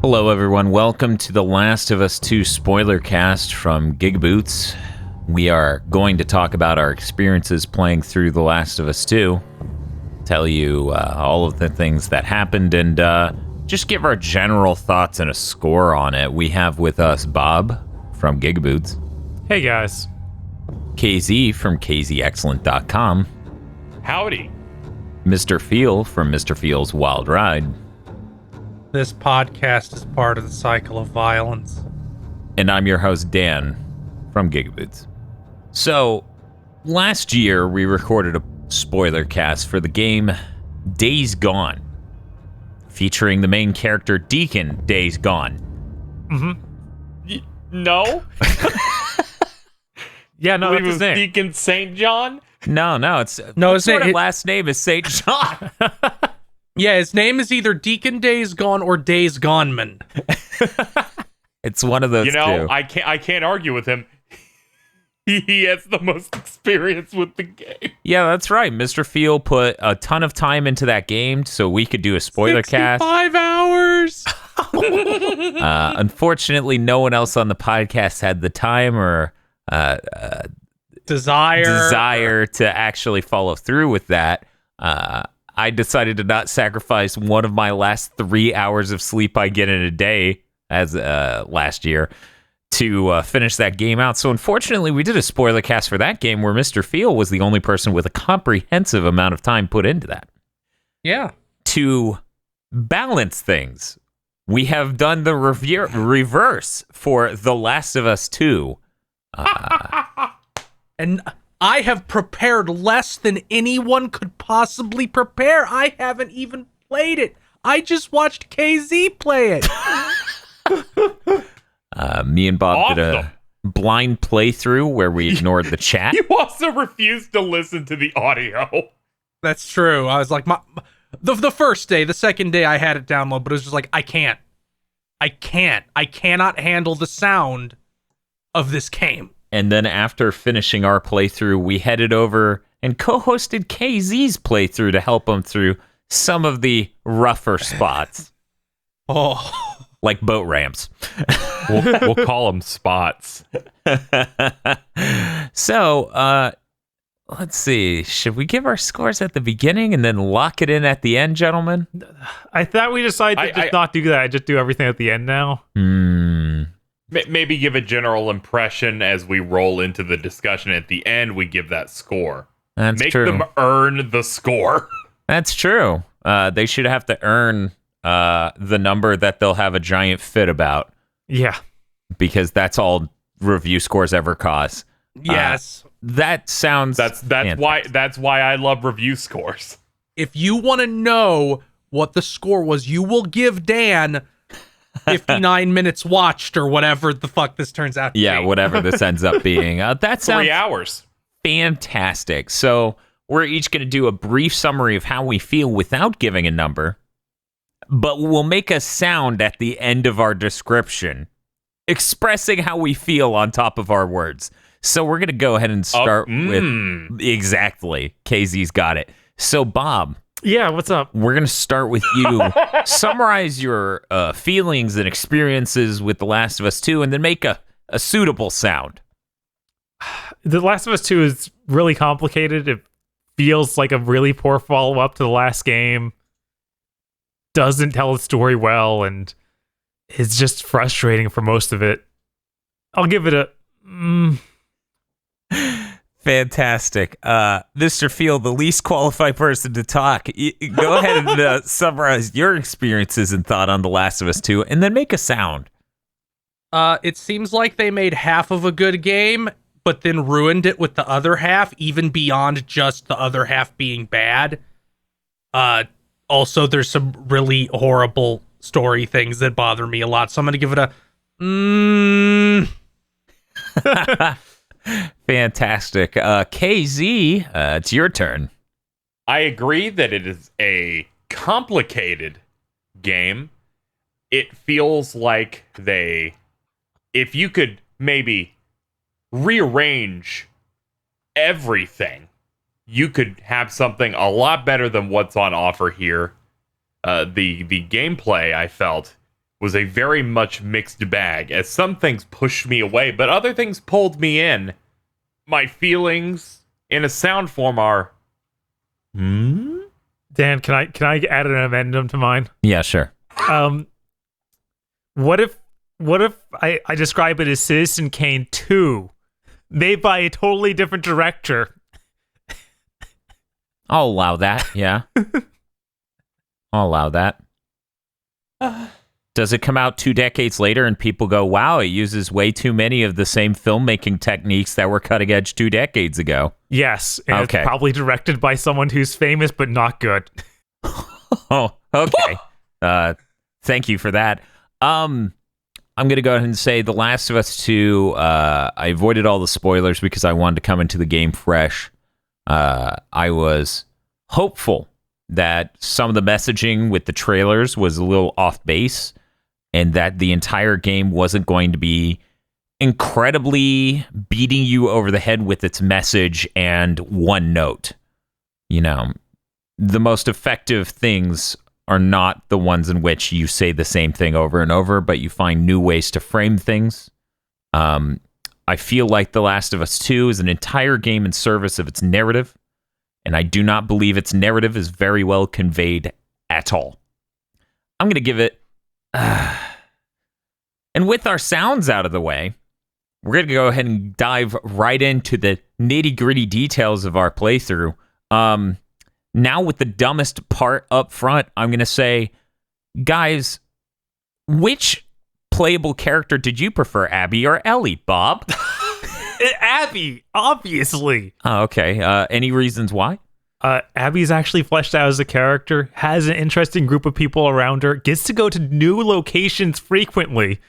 Hello, everyone. Welcome to The Last of Us 2 Spoilercast from GigaBoots. We are going to talk about our experiences playing through The Last of Us 2, tell you all of the things that happened, and just give our general thoughts and a score on it. We have with us Bob from GigaBoots. Hey, guys. KZ from KZExcellent.com. Howdy. Mr. Feel from Mr. Feel's Wild Ride. This podcast is part of the cycle of violence. And I'm your host, Dan, from GigaBoots. So, last year we recorded a spoiler cast for the game Days Gone, featuring the main character Deacon Days Gone. No? Yeah, no, that's his name. Deacon St. John? No, his last name is St. John. Yeah, his name is either Deacon Days Gone or Days Goneman. It's one of those two. I can't argue with him. He has the most experience with the game. Yeah, that's right. Mr. Feel put a ton of time into that game so we could do a spoiler cast. 5 hours! Unfortunately, no one else on the podcast had the time or desire to actually follow through with that. I decided to not sacrifice one of my last 3 hours of sleep I get in a day as last year to finish that game out. So unfortunately, we did a spoiler cast for that game where Mr. Feel was the only person with a comprehensive amount of time put into that. Yeah. To balance things, we have done the reverse for The Last of Us 2. And I have prepared less than anyone could possibly prepare. I haven't even played it. I just watched KZ play it. Me and Bob did a blind playthrough where we ignored the chat. You also refused to listen to the audio. That's true. I was like, the first day, the second day I had it download, but it was just like, I cannot handle the sound of this game. And then after finishing our playthrough, we headed over and co-hosted KZ's playthrough to help him through some of the rougher spots. Like boat ramps. We'll call them spots. So, let's see. Should we give our scores at the beginning and then lock it in at the end, gentlemen? I thought we decided to just not do that. I just do everything at the end now. Maybe give a general impression as we roll into the discussion. At the end, we give that score. Make them earn the score. That's true. They should have to earn the number that they'll have a giant fit about. Yeah. Because that's all review scores ever cost. Yes. That sounds that's why I love review scores. If you want to know what the score was, you will give Dan 59 minutes watched or whatever the fuck this turns out to be. Yeah, whatever this ends up being. That sounds 3 hours. Fantastic. So we're each going to do a brief summary of how we feel without giving a number, but we'll make a sound at the end of our description expressing how we feel on top of our words. So we're going to go ahead and start with... Exactly. KZ's got it. So, Bob... Yeah, what's up? We're going to start with you. Summarize your feelings and experiences with The Last of Us 2 and then make a suitable sound. The Last of Us 2 is really complicated. It feels like a really poor follow-up to the last game. Doesn't tell the story well, and it's just frustrating for most of it. I'll give it a... Fantastic. Mr. Field, the least qualified person to talk. Go ahead and summarize your experiences and thought on The Last of Us 2, and then make a sound. It seems like they made half of a good game, but then ruined it with the other half, even beyond just the other half being bad. Also, there's some really horrible story things that bother me a lot, so I'm going to give it a... Fantastic. KZ, it's your turn. I agree that it is a complicated game. It feels like if you could maybe rearrange everything, you could have something a lot better than what's on offer here. The gameplay, I felt, was a very much mixed bag, as some things pushed me away, but other things pulled me in. My feelings in a sound form are, Dan, can I add an addendum to mine? Yeah, sure. What if I describe it as Citizen Kane 2, made by a totally different director? I'll allow that. Yeah. I'll allow that. Does it come out 2 decades later and people go, wow, it uses way too many of the same filmmaking techniques that were cutting edge 2 decades ago? Yes, and Okay. it's probably directed by someone who's famous but not good. Oh, okay. Thank you for that. I'm going to go ahead and say The Last of Us 2, I avoided all the spoilers because I wanted to come into the game fresh. I was hopeful that some of the messaging with the trailers was a little off base and that the entire game wasn't going to be incredibly beating you over the head with its message and one note. You know, the most effective things are not the ones in which you say the same thing over and over, but you find new ways to frame things. I feel like The Last of Us 2 is an entire game in service of its narrative, and I do not believe its narrative is very well conveyed at all. I'm going to give it... And with our sounds out of the way, we're going to go ahead and dive right into the nitty-gritty details of our playthrough. Now with the dumbest part up front, I'm going to say, guys, which playable character did you prefer, Abby or Ellie, Bob? Abby, obviously. Oh, okay. Any reasons why? Abby's actually fleshed out as a character, has an interesting group of people around her, gets to go to new locations frequently,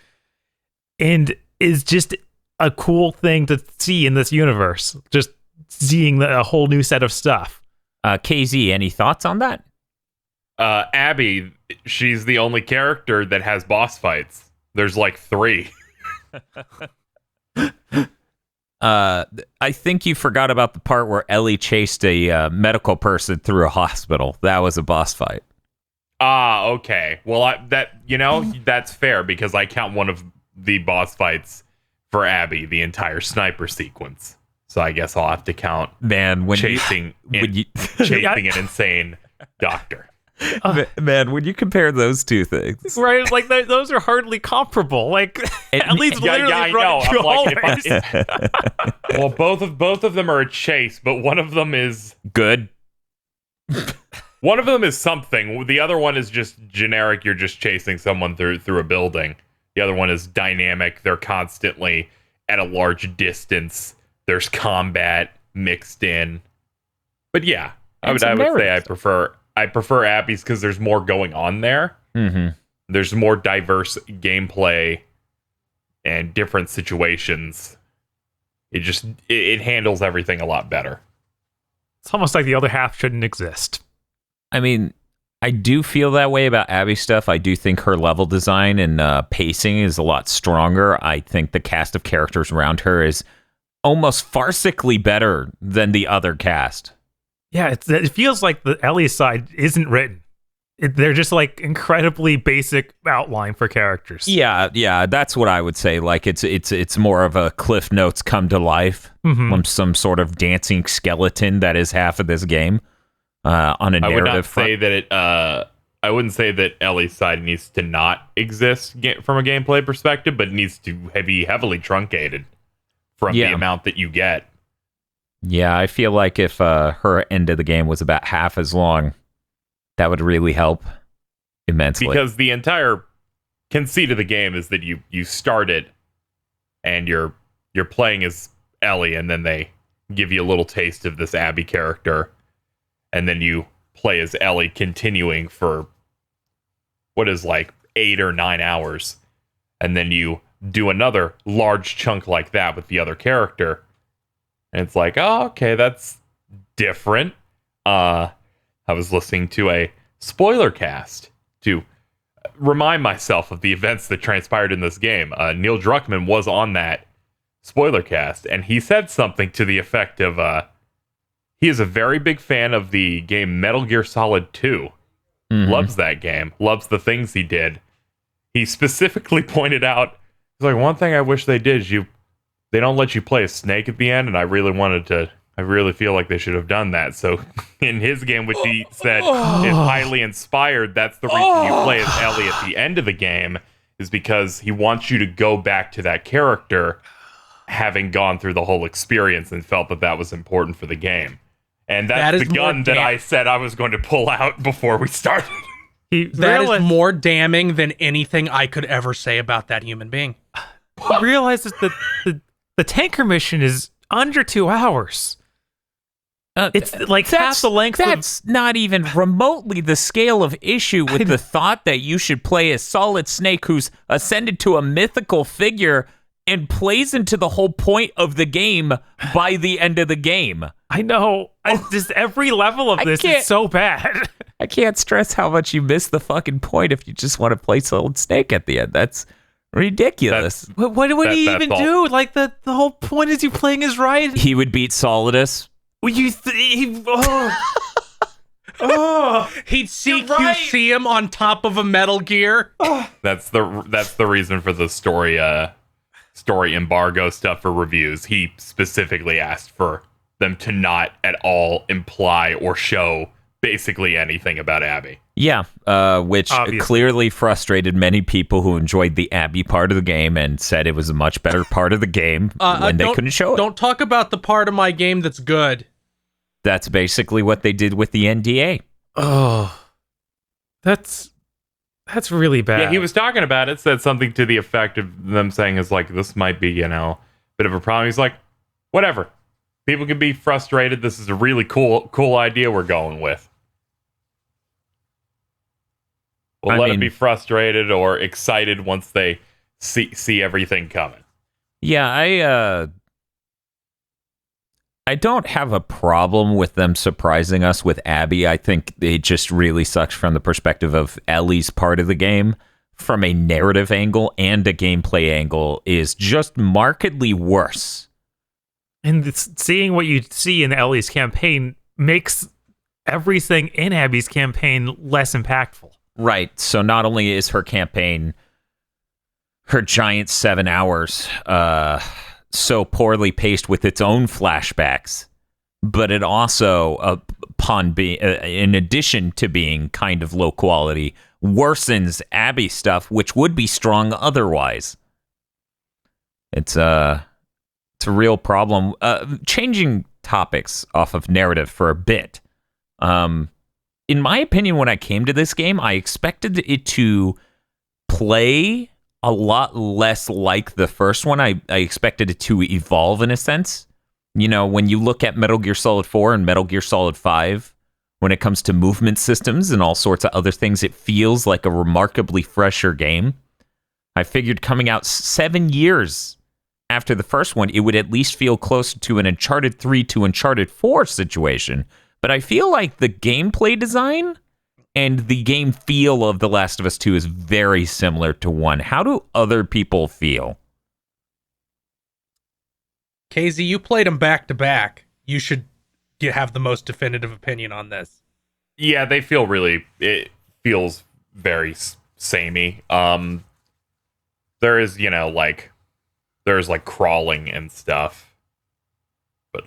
and is just a cool thing to see in this universe. Just seeing a whole new set of stuff. KZ, any thoughts on that? Abby, she's the only character that has boss fights. There's like 3. I think you forgot about the part where Ellie chased a medical person through a hospital. That was a boss fight. Ah, okay. Well, that's fair because I count one of the boss fights for Abby, the entire sniper sequence. So I guess I'll have to count chasing an insane doctor. Man, when you compare those two things, Right, like those are hardly comparable. Like at least literally I running know. through I'm like, hallways. well, both of them are a chase, but one of them is good. one of them is something. The other one is just generic. You're just chasing someone through a building. The other one is dynamic. They're constantly at a large distance. There's combat mixed in. But yeah, I would say I prefer Abby's because there's more going on there. Mm-hmm. There's more diverse gameplay and different situations. It handles everything a lot better. It's almost like the other half shouldn't exist. I mean, I do feel that way about Abby stuff. I do think her level design and pacing is a lot stronger. I think the cast of characters around her is almost farcically better than the other cast. Yeah, it feels like the Ellie side isn't written. They're just like incredibly basic outline for characters. Yeah, that's what I would say. Like it's more of a Cliff Notes come to life, some sort of dancing skeleton that is half of this game on a narrative. I would not front. say that it. I wouldn't say that Ellie's side needs to not exist from a gameplay perspective, but it needs to be heavily truncated from the amount that you get. Yeah, I feel like if her end of the game was about half as long, that would really help immensely. Because the entire conceit of the game is that you start it and you're playing as Ellie, and then they give you a little taste of this Abby character, and then you play as Ellie continuing for what is like 8 or 9 hours, and then you do another large chunk like that with the other character. And it's like, oh, okay, that's different. I was listening to a Spoilercast to remind myself of the events that transpired in this game. Neil Druckmann was on that Spoilercast, and he said something to the effect of, he is a very big fan of the game Metal Gear Solid 2. Loves that game. Loves the things he did. he specifically pointed out, he's like, one thing I wish they did is they don't let you play a snake at the end, and I really feel like they should have done that. So in his game, which he said is highly inspired, that's the reason you play as Ellie at the end of the game, is because he wants you to go back to that character having gone through the whole experience and felt that was important for the game. And that's the gun that I said I was going to pull out before we started. That is more damning than anything I could ever say about that human being. He realizes that the tanker mission is under 2 hours. It's like half the length. That's not even remotely the scale of issue with the thought that you should play as Solid Snake, who's ascended to a mythical figure and plays into the whole point of the game by the end of the game. I know. Just every level of this is so bad. I can't stress how much you miss the fucking point if you just want to play Solid Snake at the end. That's ridiculous. What would he even do? Like, the whole point is you playing as Ryan. He would beat Solidus. He'd see him on top of a Metal Gear. That's the reason for the story embargo stuff for reviews. He specifically asked for them to not at all imply or show basically anything about Abby. Yeah, which obviously clearly frustrated many people who enjoyed the Abby part of the game and said it was a much better part of the game when they couldn't show it. Don't talk about the part of my game that's good. That's basically what they did with the NDA. Oh, that's really bad. Yeah, he was talking about it, said something to the effect of them saying is like, this might be, bit of a problem. He's like, whatever. People can be frustrated. This is a really cool idea we're going with. We'll let them be frustrated or excited once they see everything coming. Yeah, I don't have a problem with them surprising us with Abby. I think it just really sucks from the perspective of Ellie's part of the game. From a narrative angle and a gameplay angle is just markedly worse. And seeing what you see in Ellie's campaign makes everything in Abby's campaign less impactful. Right. So not only is her campaign, her giant 7 hours, so poorly paced with its own flashbacks, but it also, in addition to being kind of low quality, worsens Abby stuff, which would be strong otherwise. It's a real problem. Changing topics off of narrative for a bit. In my opinion, when I came to this game, I expected it to play a lot less like the first one. I expected it to evolve in a sense. When you look at Metal Gear Solid 4 and Metal Gear Solid 5, when it comes to movement systems and all sorts of other things, it feels like a remarkably fresher game. I figured coming out 7 years after the first one, it would at least feel closer to an Uncharted 3 to Uncharted 4 situation. But I feel like the gameplay design and the game feel of The Last of Us 2 is very similar to 1. How do other people feel? KZ, you played them back to back. You should have the most definitive opinion on this. Yeah, it feels very samey. There is, there's crawling and stuff. But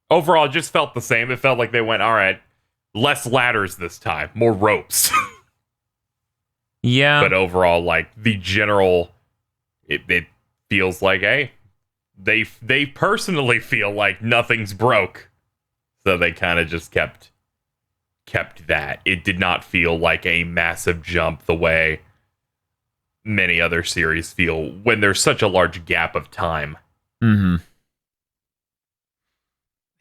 overall, it just felt the same. It felt like they went, all right, less ladders this time, more ropes. Yeah. But overall, the general, it feels like, hey, they personally feel like nothing's broke. So they kind of just kept that. It did not feel like a massive jump the way many other series feel when there's such a large gap of time. Mm-hmm.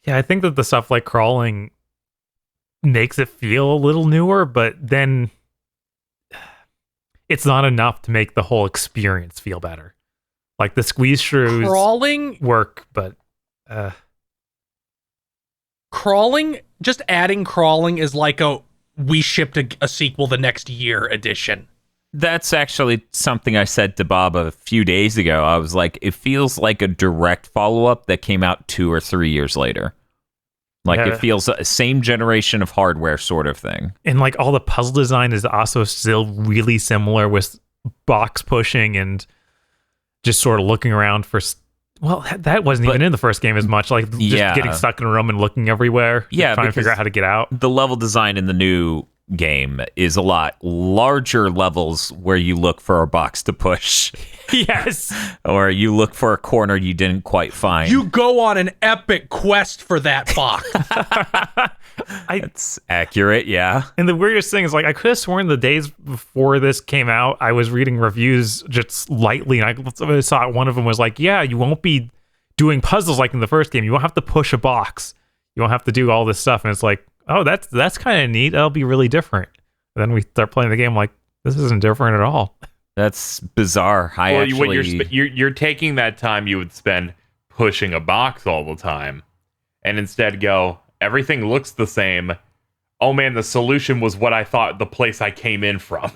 Yeah, I think that the stuff like crawling makes it feel a little newer, but then it's not enough to make the whole experience feel better. Like the squeeze shrews crawling work, but crawling, just adding crawling is like we shipped a sequel the next year edition. That's actually something I said to Bob a few days ago. I was like, it feels like a direct follow-up that came out 2 or 3 years later. Like Yeah. it feels a same generation of hardware sort of thing. And like all the puzzle design is also still really similar with box pushing and just sort of looking around for. Well, that wasn't even in the first game as much. Like just getting stuck in a room and looking everywhere. Yeah, trying to figure out how to get out. The level design in the new game is a lot larger levels where you look for a box to push. Yes. Or you look for a corner you didn't quite find. You go on an epic quest for that box. It's accurate, yeah. And the weirdest thing is, like, I could have sworn the days before this came out, I was reading reviews just lightly, and I saw one of them was like, yeah, you won't be doing puzzles like in the first game. You won't have to push a box. You won't have to do all this stuff. And it's like, oh, that's kind of neat. That'll be really different. And then we start playing the game like, this isn't different at all. That's bizarre. You're taking that time you would spend pushing a box all the time, and instead go, everything looks the same. Oh man, the solution was what I thought the place I came in from.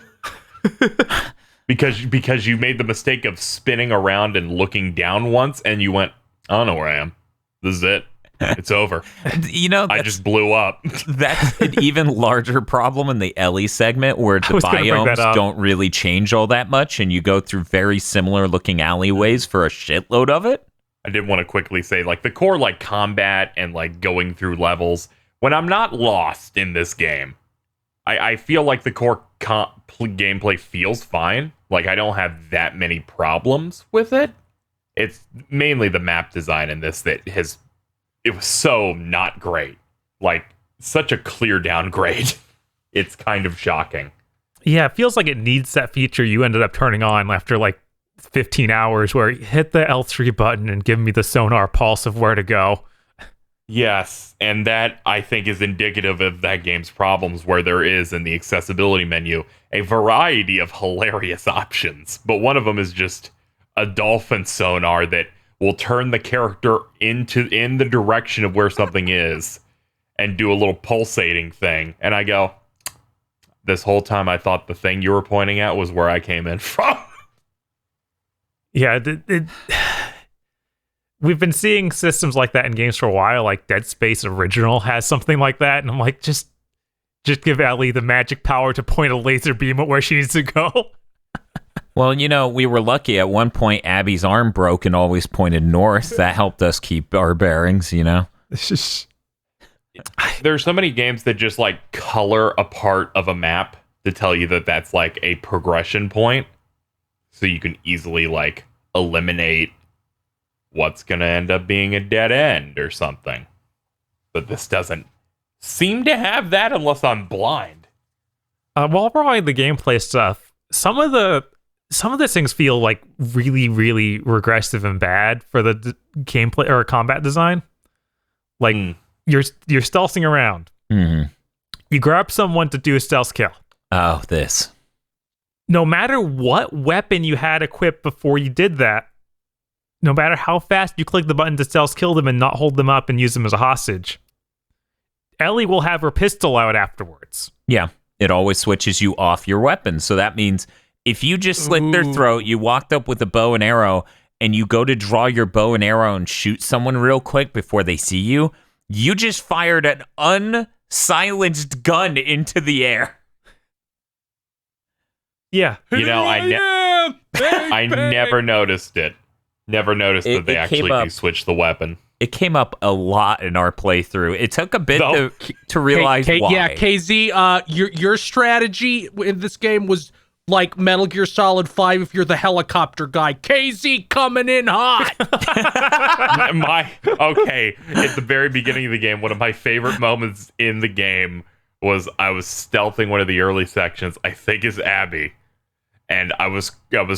because you made the mistake of spinning around and looking down once, and you went, I don't know where I am. This is it. It's over. I just blew up. That's an even larger problem in the Ellie segment, where the biomes don't really change all that much, and you go through very similar looking alleyways for a shitload of it. I did want to quickly say, like, the core, like, combat and, like, going through levels, when I'm not lost in this game, I feel like the core gameplay feels fine. Like, I don't have that many problems with it. It's mainly the map design in this that it was so not great. Like, such a clear downgrade. It's kind of shocking. Yeah, it feels like it needs that feature you ended up turning on after, like, 15 hours where you hit the L3 button and give me the sonar pulse of where to go. Yes, and that, I think, is indicative of that game's problems, where there is, in the accessibility menu, a variety of hilarious options. But one of them is just a dolphin sonar that will turn the character in the direction of where something is and do a little pulsating thing. And I go, this whole time I thought the thing you were pointing at was where I came in from. Yeah, we've been seeing systems like that in games for a while. Like Dead Space Original has something like that, and I'm like, just give Ellie the magic power to point a laser beam at where she needs to go. Well, we were lucky. At one point, Abby's arm broke and always pointed north. That helped us keep our bearings, There's so many games that just, like, color a part of a map to tell you that that's, like, a progression point. So you can easily, like, eliminate what's going to end up being a dead end or something. But this doesn't seem to have that unless I'm blind. While we're on the gameplay stuff, some of the things feel like really, really regressive and bad for the gameplay or combat design. Like you're stealthing around. Mm-hmm. You grab someone to do a stealth kill. Oh, this. No matter what weapon you had equipped before you did that, no matter how fast you click the button to stealth kill them and not hold them up and use them as a hostage, Ellie will have her pistol out afterwards. Yeah, it always switches you off your weapon. So that means if you just slit their throat, you walked up with a bow and arrow, and you go to draw your bow and arrow and shoot someone real quick before they see you, you just fired an unsilenced gun into the air. Yeah. I never noticed it. Never noticed that they actually do switch the weapon. It came up a lot in our playthrough. It took a bit to realize why. Yeah, KZ, your strategy in this game was like Metal Gear Solid 5 if you're the helicopter guy. KZ coming in hot. Okay, at the very beginning of the game, one of my favorite moments in the game was I was stealthing one of the early sections, I think is Abby, and I was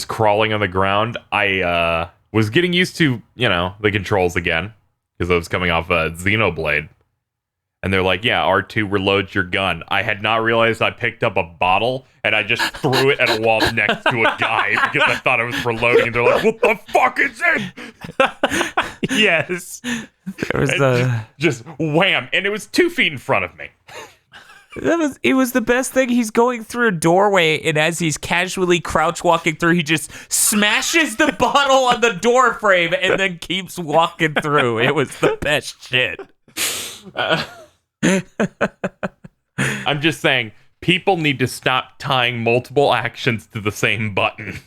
crawling on the ground. I was getting used to, the controls again, because I was coming off a Xenoblade. And they're like, yeah, R2 reloads your gun. I had not realized I picked up a bottle, and I just threw it at a wall next to a guy, because I thought I was reloading, and they're like, what the fuck is it? Yes. There was just wham, and it was 2 feet in front of me. It was the best thing. He's going through a doorway, and as he's casually crouch walking through, he just smashes the bottle on the door frame and then keeps walking through. It was the best shit. I'm just saying, people need to stop tying multiple actions to the same button.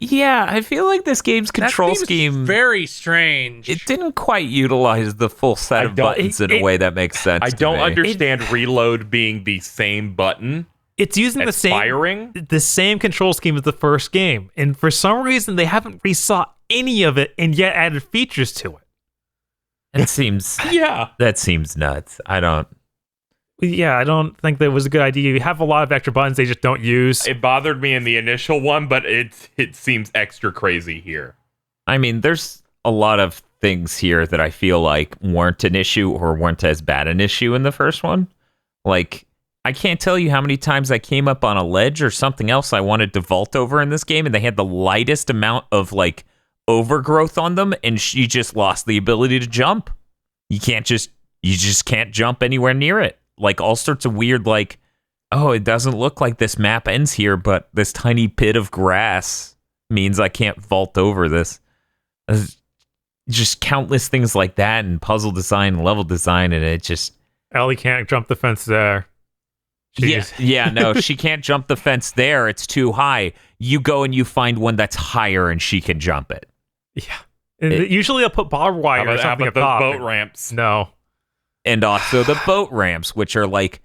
Yeah, I feel like this game's control That seems scheme, very strange. it didn't quite utilize the full set of buttons in a way that makes sense. I to don't me. understand reload being the same button. It's using Firing? the same control scheme as the first game, and for some reason they haven't resaw any of it and yet added features to it. That seems nuts. I don't think that was a good idea. You have a lot of extra buttons they just don't use. It bothered me in the initial one, but it seems extra crazy here. I mean, there's a lot of things here that I feel like weren't an issue or weren't as bad an issue in the first one. Like, I can't tell you how many times I came up on a ledge or something else I wanted to vault over in this game, and they had the lightest amount of, like, overgrowth on them, and she just lost the ability to jump. You just can't jump anywhere near it. Like, all sorts of weird, like, oh, it doesn't look like this map ends here, but this tiny pit of grass means I can't vault over this. Just countless things like that, and puzzle design, level design, and it just... Ellie can't jump the fence there. No, she can't jump the fence there. It's too high. You go and you find one that's higher, and she can jump it. Yeah. Usually they'll put barbed wire or something up top. Those boat ramps. No. And also the boat ramps, which are like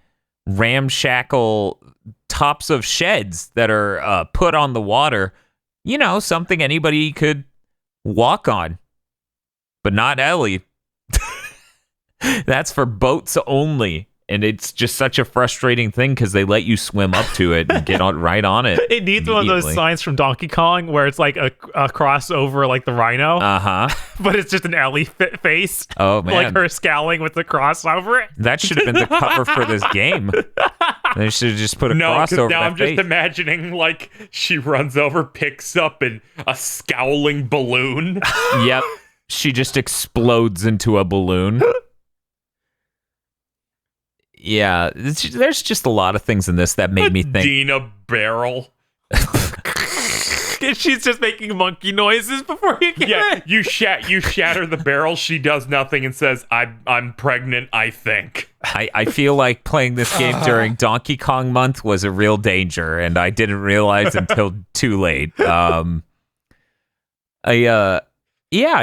ramshackle tops of sheds that are put on the water. You know, something anybody could walk on. But not Ellie. That's for boats only. And it's just such a frustrating thing because they let you swim up to it and get right on it. It needs one of those signs from Donkey Kong where it's like a crossover like the rhino. Uh-huh. But it's just an Ellie face. Oh, man. Like her scowling with the cross over it. That should have been the cover for this game. They should have just put a cross over now that I'm face. just imagining, like, she runs over, picks up a scowling balloon. Yep. She just explodes into a balloon. Yeah, there's just a lot of things in this that made me think. Dina barrel. She's just making monkey noises before you get it. You shatter the barrel. She does nothing and says, "I'm pregnant, I think." I feel like playing this game during Donkey Kong month was a real danger, and I didn't realize until too late. I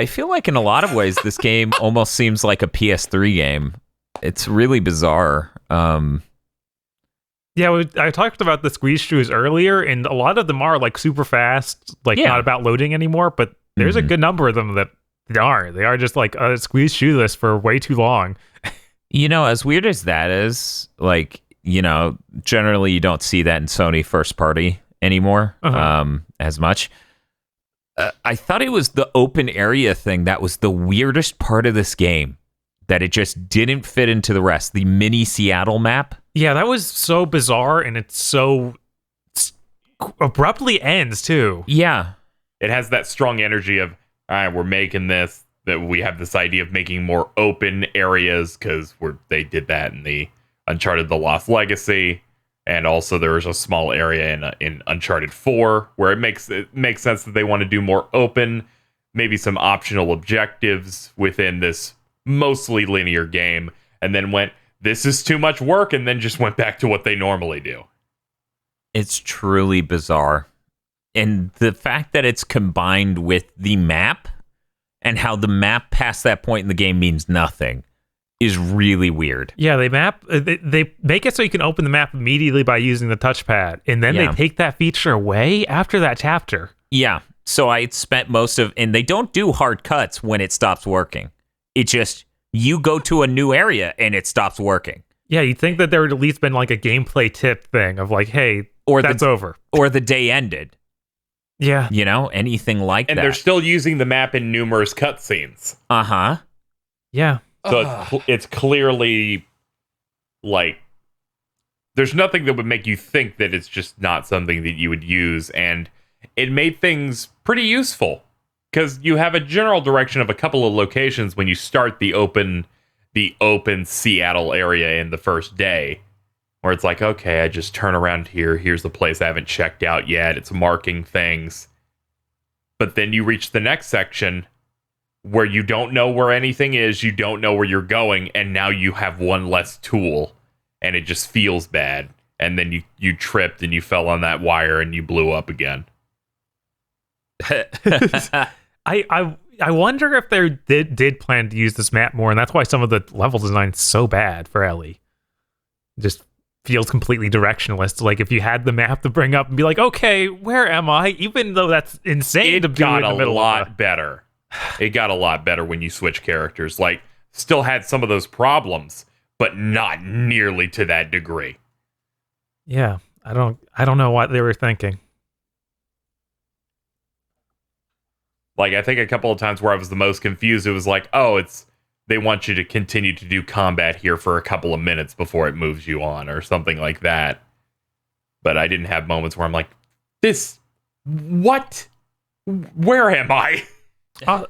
feel like in a lot of ways this game almost seems like a PS3 game. It's really bizarre. I talked about the squeeze shoes earlier, and a lot of them are like super fast, like not about loading anymore, but there's a good number of them that aren't. They are just like a squeeze shoe list for way too long. You know, as weird as that is, like, you know, generally you don't see that in Sony first party anymore as much. I thought it was the open area thing that was the weirdest part of this game. That it just didn't fit into the rest. The mini Seattle map. Yeah, that was so bizarre, and it's so abruptly ends too. Yeah. It has that strong energy of, all right, we're making this, that we have this idea of making more open areas because they did that in the Uncharted The Lost Legacy. And also there was a small area in Uncharted 4 where it makes sense that they want to do more open, maybe some optional objectives within this mostly linear game, and then went, this is too much work, and then just went back to what they normally do. It's truly bizarre. And the fact that it's combined with the map and how the map past that point in the game means nothing is really weird. Yeah, they make it so you can open the map immediately by using the touchpad, and then they take that feature away after that chapter. Yeah, so I spent and they don't do hard cuts when it stops working. It just, you go to a new area and it stops working. Yeah, you'd think that there would at least been like a gameplay tip thing of like, hey, that's over. Or the day ended. Yeah. You know, anything like that. And they're still using the map in numerous cutscenes. Uh-huh. Yeah. So it's clearly, like, there's nothing that would make you think that it's just not something that you would use. And it made things pretty useful. Because you have a general direction of a couple of locations when you start the open Seattle area in the first day, where it's like, okay, I just turn around here. Here's the place I haven't checked out yet. It's marking things. But then you reach the next section, where you don't know where anything is, you don't know where you're going, and now you have one less tool, and it just feels bad. And then you tripped and you fell on that wire and you blew up again. I wonder if they did plan to use this map more, and that's why some of the level design's so bad for Ellie. It just feels completely directionless. Like if you had the map to bring up and be like, okay, where am I? Even though that's insane to do in the middle. Better. It got a lot better when you switch characters. Like, still had some of those problems, but not nearly to that degree. Yeah, I don't know what they were thinking. Like, I think a couple of times where I was the most confused, it was like, oh, they want you to continue to do combat here for a couple of minutes before it moves you on, or something like that. But I didn't have moments where I'm like, what? Where am I?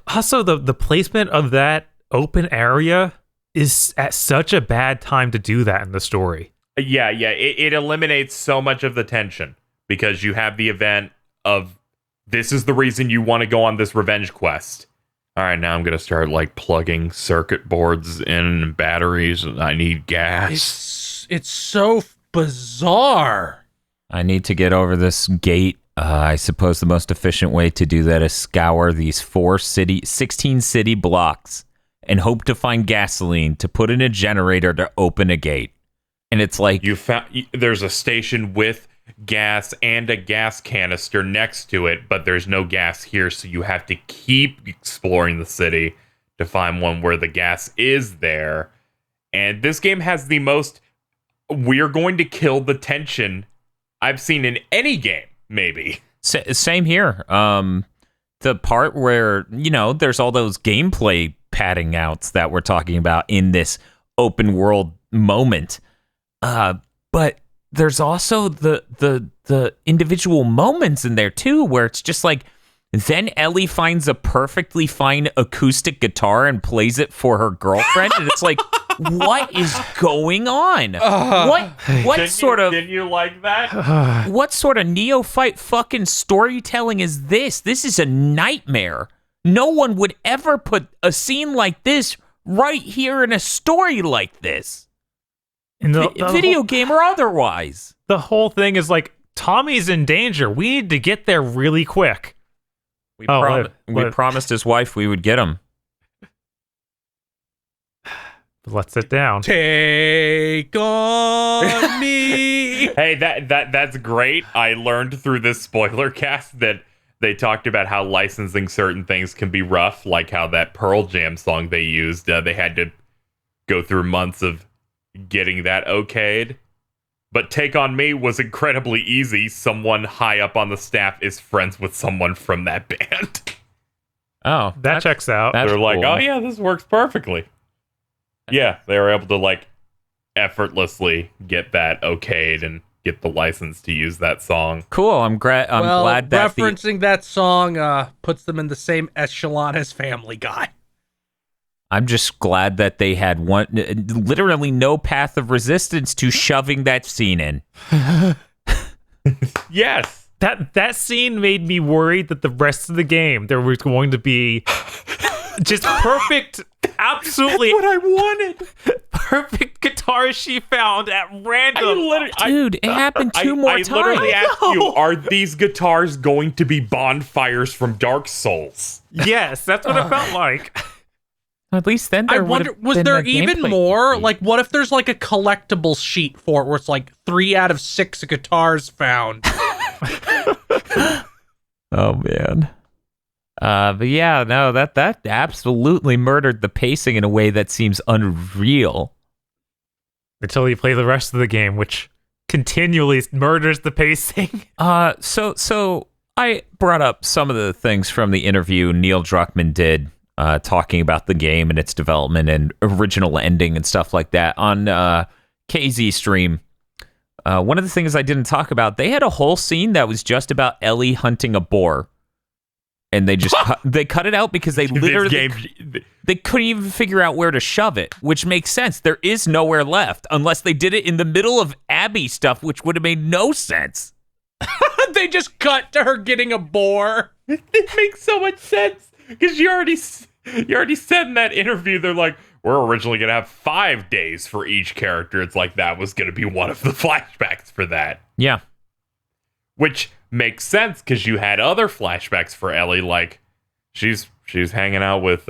Also, the placement of that open area is at such a bad time to do that in the story. Yeah, it eliminates so much of the tension, because you have the event of, this is the reason you want to go on this revenge quest. All right, now I'm going to start, like, plugging circuit boards in batteries. I need gas. It's so bizarre. I need to get over this gate. I suppose the most efficient way to do that is scour these 16 city blocks and hope to find gasoline to put in a generator to open a gate. And it's like, there's a station with gas and a gas canister next to it, but there's no gas here, so you have to keep exploring the city to find one where the gas is there. And this game has the most we're going to kill the tension I've seen in any game, maybe. Same here. The part where, there's all those gameplay padding outs that we're talking about in this open world moment. But there's also the individual moments in there too, where it's just like, then Ellie finds a perfectly fine acoustic guitar and plays it for her girlfriend, and it's like, what is going on? Didn't you like that? What sort of neophyte fucking storytelling is this? This is a nightmare. No one would ever put a scene like this right here in a story like this. In the video game or otherwise. The whole thing is like, Tommy's in danger. We need to get there really quick. We promised his wife we would get him. Let's sit down. Take on me. Hey, that's great. I learned through this Spoilercast that they talked about how licensing certain things can be rough, like how that Pearl Jam song they used, they had to go through months of getting that okayed. But Take On Me was incredibly easy. Someone high up on the staff is friends with someone from that band. Oh, that checks out. They're cool. like, oh yeah, this works perfectly. Yeah, they were able to like effortlessly get that okayed and get the license to use that song. Cool. I'm glad that referencing that song puts them in the same echelon as Family Guy. I'm just glad that they had literally no path of resistance to shoving that scene in. Yes. That scene made me worried that the rest of the game there was going to be just perfect, absolutely what I wanted. Perfect guitars she found at random. Dude, it happened two more times. I literally asked you, are these guitars going to be bonfires from Dark Souls? Yes, that's what it felt like. At least then there I wonder, was there even more? Like, what if there's like a collectible sheet for it where it's like 3 out of 6 guitars found? Oh, man. But yeah, no, that absolutely murdered the pacing in a way that seems unreal. Until you play the rest of the game, which continually murders the pacing. So I brought up some of the things from the interview Neil Druckmann did, talking about the game and its development and original ending and stuff like that on KZ stream. One of the things I didn't talk about, they had a whole scene that was just about Ellie hunting a boar. And they just they cut it out because they literally they couldn't even figure out where to shove it, which makes sense. There is nowhere left unless they did it in the middle of Abby stuff, which would have made no sense. They just cut to her getting a boar. It makes so much sense because she already You already said in that interview, they're like, we're originally going to have 5 days for each character. It's like that was going to be one of the flashbacks for that. Yeah. Which makes sense because you had other flashbacks for Ellie, like she's hanging out with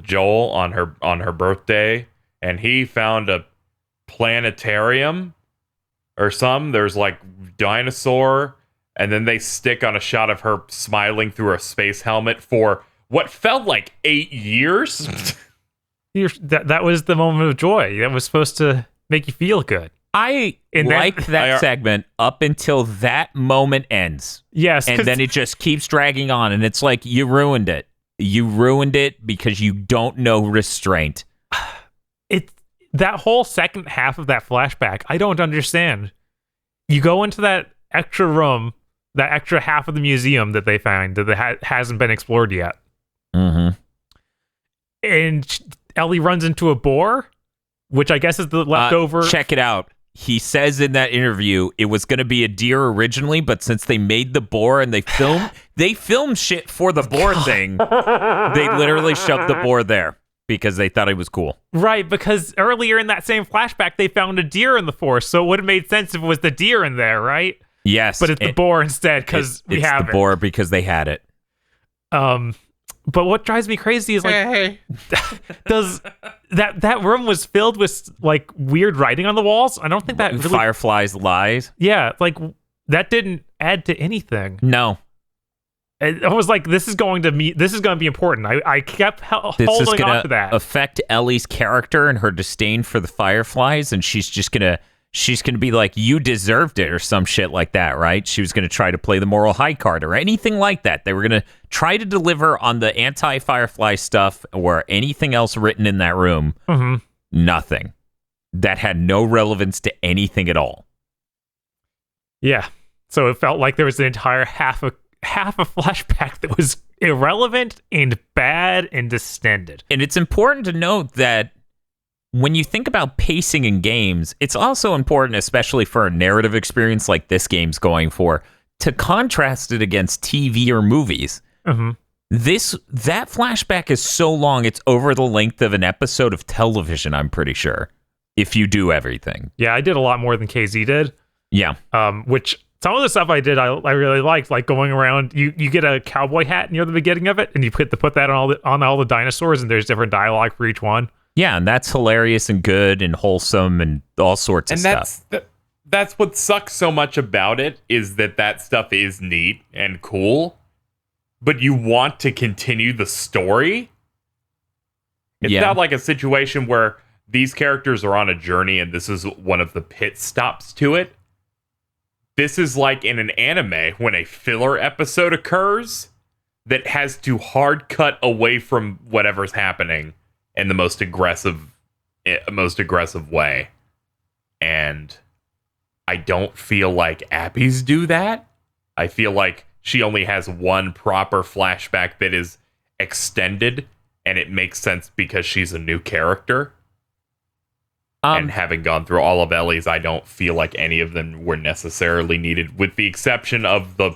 Joel on her birthday, and he found a planetarium or some. There's like dinosaur, and then they stick on a shot of her smiling through a space helmet for what felt like 8 years. That was the moment of joy. That was supposed to make you feel good. I like that segment up until that moment ends. Yes. And then it just keeps dragging on, and it's like, you ruined it. You ruined it because you don't know restraint. That whole second half of that flashback, I don't understand. You go into that extra room, that extra half of the museum that they find that hasn't been explored yet. Mm-hmm. And Ellie runs into a boar, which I guess is the leftover. Check it out. He says in that interview it was going to be a deer originally, but since they made the boar and they filmed shit for the boar thing, they literally shoved the boar there because they thought it was cool. Right, because earlier in that same flashback, they found a deer in the forest, so it would have made sense if it was the deer in there, right? Yes. But it's the boar instead because we have it. It's the boar because they had it. But what drives me crazy is like, does that room was filled with like weird writing on the walls? I don't think that really, Firefly's lies. Yeah, like that didn't add to anything. No, I was like, this is going to be important. I kept holding on to that. Affect Ellie's character and her disdain for the Fireflies, and she's gonna be like, you deserved it or some shit like that, right? She was gonna try to play the moral high card or anything like that. They were gonna try to deliver on the anti-Firefly stuff or anything else written in that room. Mm-hmm. Nothing. That had no relevance to anything at all. Yeah. So it felt like there was an entire half a flashback that was irrelevant and bad and distended. And it's important to note that when you think about pacing in games, it's also important, especially for a narrative experience like this game's going for, to contrast it against TV or movies. Mm-hmm. That flashback is so long, it's over the length of an episode of television, I'm pretty sure, if you do everything. Yeah, I did a lot more than KZ did. Yeah. Which some of the stuff I did, I really liked, like going around. You get a cowboy hat near the beginning of it, and you put that on all the dinosaurs, and there's different dialogue for each one. Yeah, and that's hilarious and good and wholesome and all sorts of stuff. That's what sucks so much about it, is that stuff is neat and cool, but you want to continue the story. It's not like a situation where these characters are on a journey and this is one of the pit stops to it. This is like in an anime when a filler episode occurs that has to hard cut away from whatever's happening in the most aggressive way. And I don't feel like Abby's do that. I feel like she only has one proper flashback that is extended, and it makes sense because she's a new character. And having gone through all of Ellie's, I don't feel like any of them were necessarily needed, with the exception of the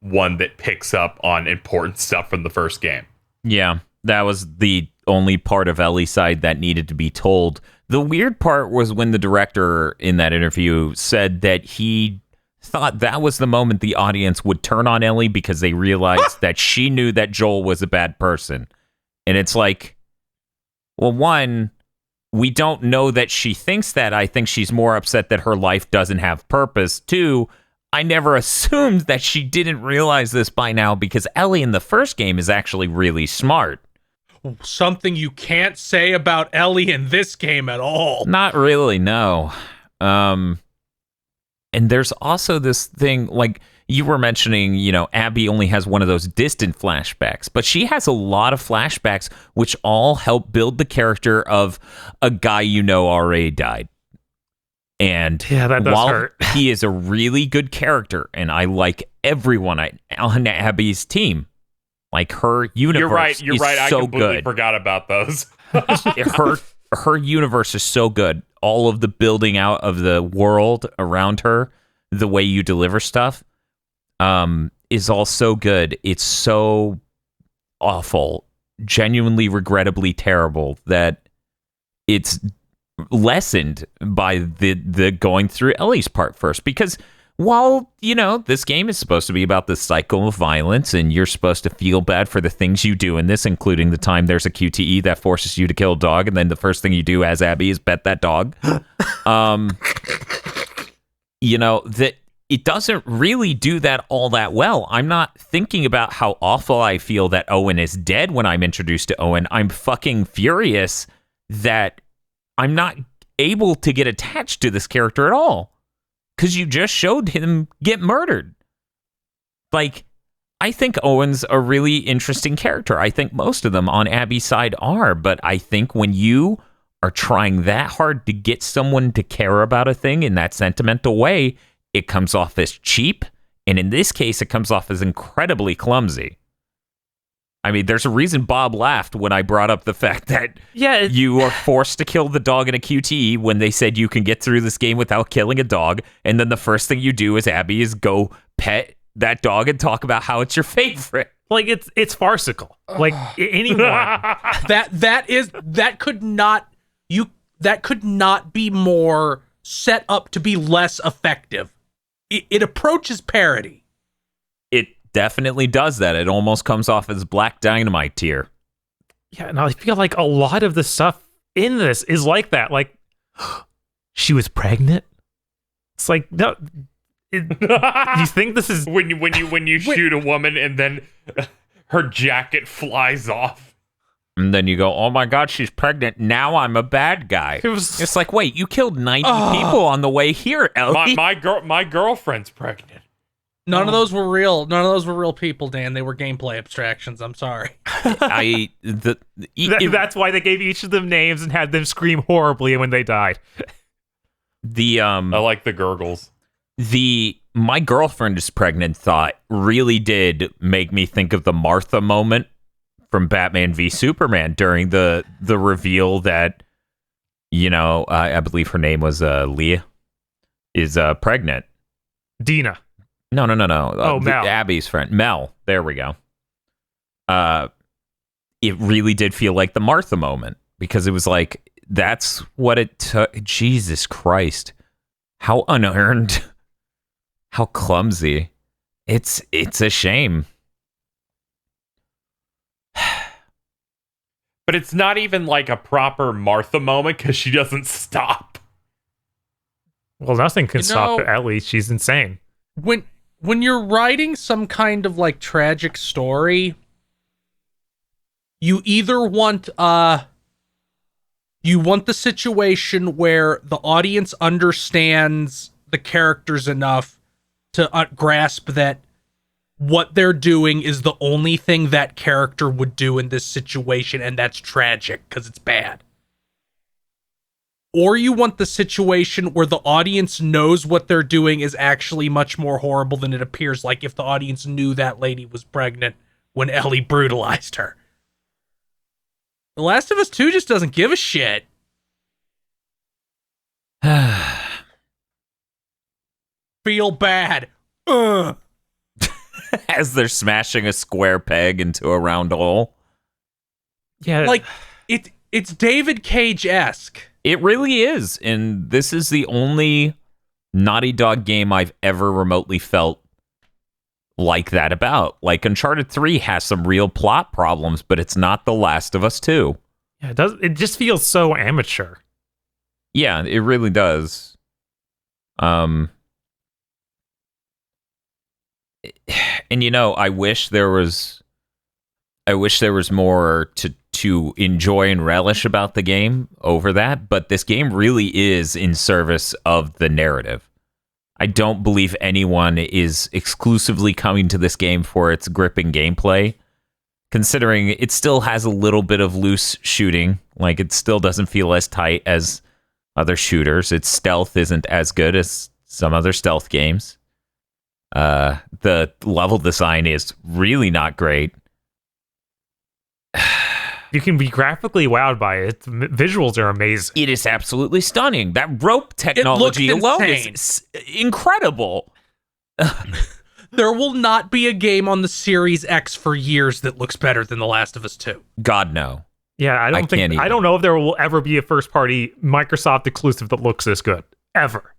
one that picks up on important stuff from the first game. Yeah, that was the only part of Ellie's side that needed to be told. The weird part was when the director in that interview said that he thought that was the moment the audience would turn on Ellie because they realized that she knew that Joel was a bad person. And it's like, well, one, we don't know that she thinks that. I think she's more upset that her life doesn't have purpose. Two, I never assumed that she didn't realize this by now because Ellie in the first game is actually really smart. Something you can't say about Ellie in this game at all. Not really, no. And there's also this thing, like you were mentioning, Abby only has one of those distant flashbacks, but she has a lot of flashbacks which all help build the character of a guy already died. And yeah, that does hurt. He is a really good character, and I like everyone on Abby's team. Like, her universe You're right. I completely forgot about those. her universe is so good. All of the building out of the world around her, the way you deliver stuff, is all so good. It's so awful genuinely regrettably terrible that it's lessened by the going through Ellie's part first. Because while, this game is supposed to be about the cycle of violence and you're supposed to feel bad for the things you do in this, including the time there's a QTE that forces you to kill a dog, and then the first thing you do as Abby is pet that dog. That it doesn't really do that all that well. I'm not thinking about how awful I feel that Owen is dead when I'm introduced to Owen. I'm fucking furious that I'm not able to get attached to this character at all. Because you just showed him get murdered. Like, I think Owen's a really interesting character. I think most of them on Abby's side are. But I think when you are trying that hard to get someone to care about a thing in that sentimental way, it comes off as cheap. And in this case, it comes off as incredibly clumsy. I mean, there's a reason Bob laughed when I brought up the fact that you are forced to kill the dog in a QTE when they said you can get through this game without killing a dog. And then the first thing you do as Abby is go pet that dog and talk about how it's your favorite. Like, it's farcical. Like, anyone. that could not be more set up to be less effective. It approaches parody. It definitely does that. It almost comes off as Black Dynamite tier. Yeah, and I feel like a lot of the stuff in this is like that. Like, she was pregnant? It's like, no. You think this is... When you shoot a woman and then her jacket flies off. And then you go, oh my God, she's pregnant. Now I'm a bad guy. It's like, wait, you killed 90 people on the way here, Ellie. My girlfriend's pregnant. None of those were real. None of those were real people, Dan. They were gameplay abstractions. I'm sorry. That's why they gave each of them names and had them scream horribly when they died. I like the gurgles. My girlfriend is pregnant thought really did make me think of the Martha moment from Batman v Superman during the reveal that, I believe her name was Leah, is pregnant. Dina. No. Oh, Mel. Abby's friend. Mel. There we go. It really did feel like the Martha moment because it was like, that's what it took. Jesus Christ. How unearned. How clumsy. It's a shame. But it's not even like a proper Martha moment because she doesn't stop. Well, nothing can stop Ellie. She's insane. When you're writing some kind of like tragic story, you either want the situation where the audience understands the characters enough to grasp that what they're doing is the only thing that character would do in this situation, and that's tragic because it's bad. Or you want the situation where the audience knows what they're doing is actually much more horrible than it appears, like if the audience knew that lady was pregnant when Ellie brutalized her. The Last of Us 2 just doesn't give a shit. Feel bad. As they're smashing a square peg into a round hole. Yeah. Like, it's David Cage-esque. It really is. And this is the only Naughty Dog game I've ever remotely felt like that about. Like, Uncharted 3 has some real plot problems, but it's not The Last of Us 2. Yeah, it does. It just feels so amateur. Yeah, it really does. And I wish there was more to enjoy and relish about the game over that, but this game really is in service of the narrative. I don't believe anyone is exclusively coming to this game for its gripping gameplay, considering it still has a little bit of loose shooting. Like, it still doesn't feel as tight as other shooters. Its stealth isn't as good as some other stealth games. The level design is really not great. You can be graphically wowed by it. Visuals are amazing. It is absolutely stunning. That rope technology alone is incredible. There will not be a game on the Series X for years that looks better than The Last of Us 2. God, no. Yeah, I don't know if there will ever be a first-party Microsoft exclusive that looks this good. Ever.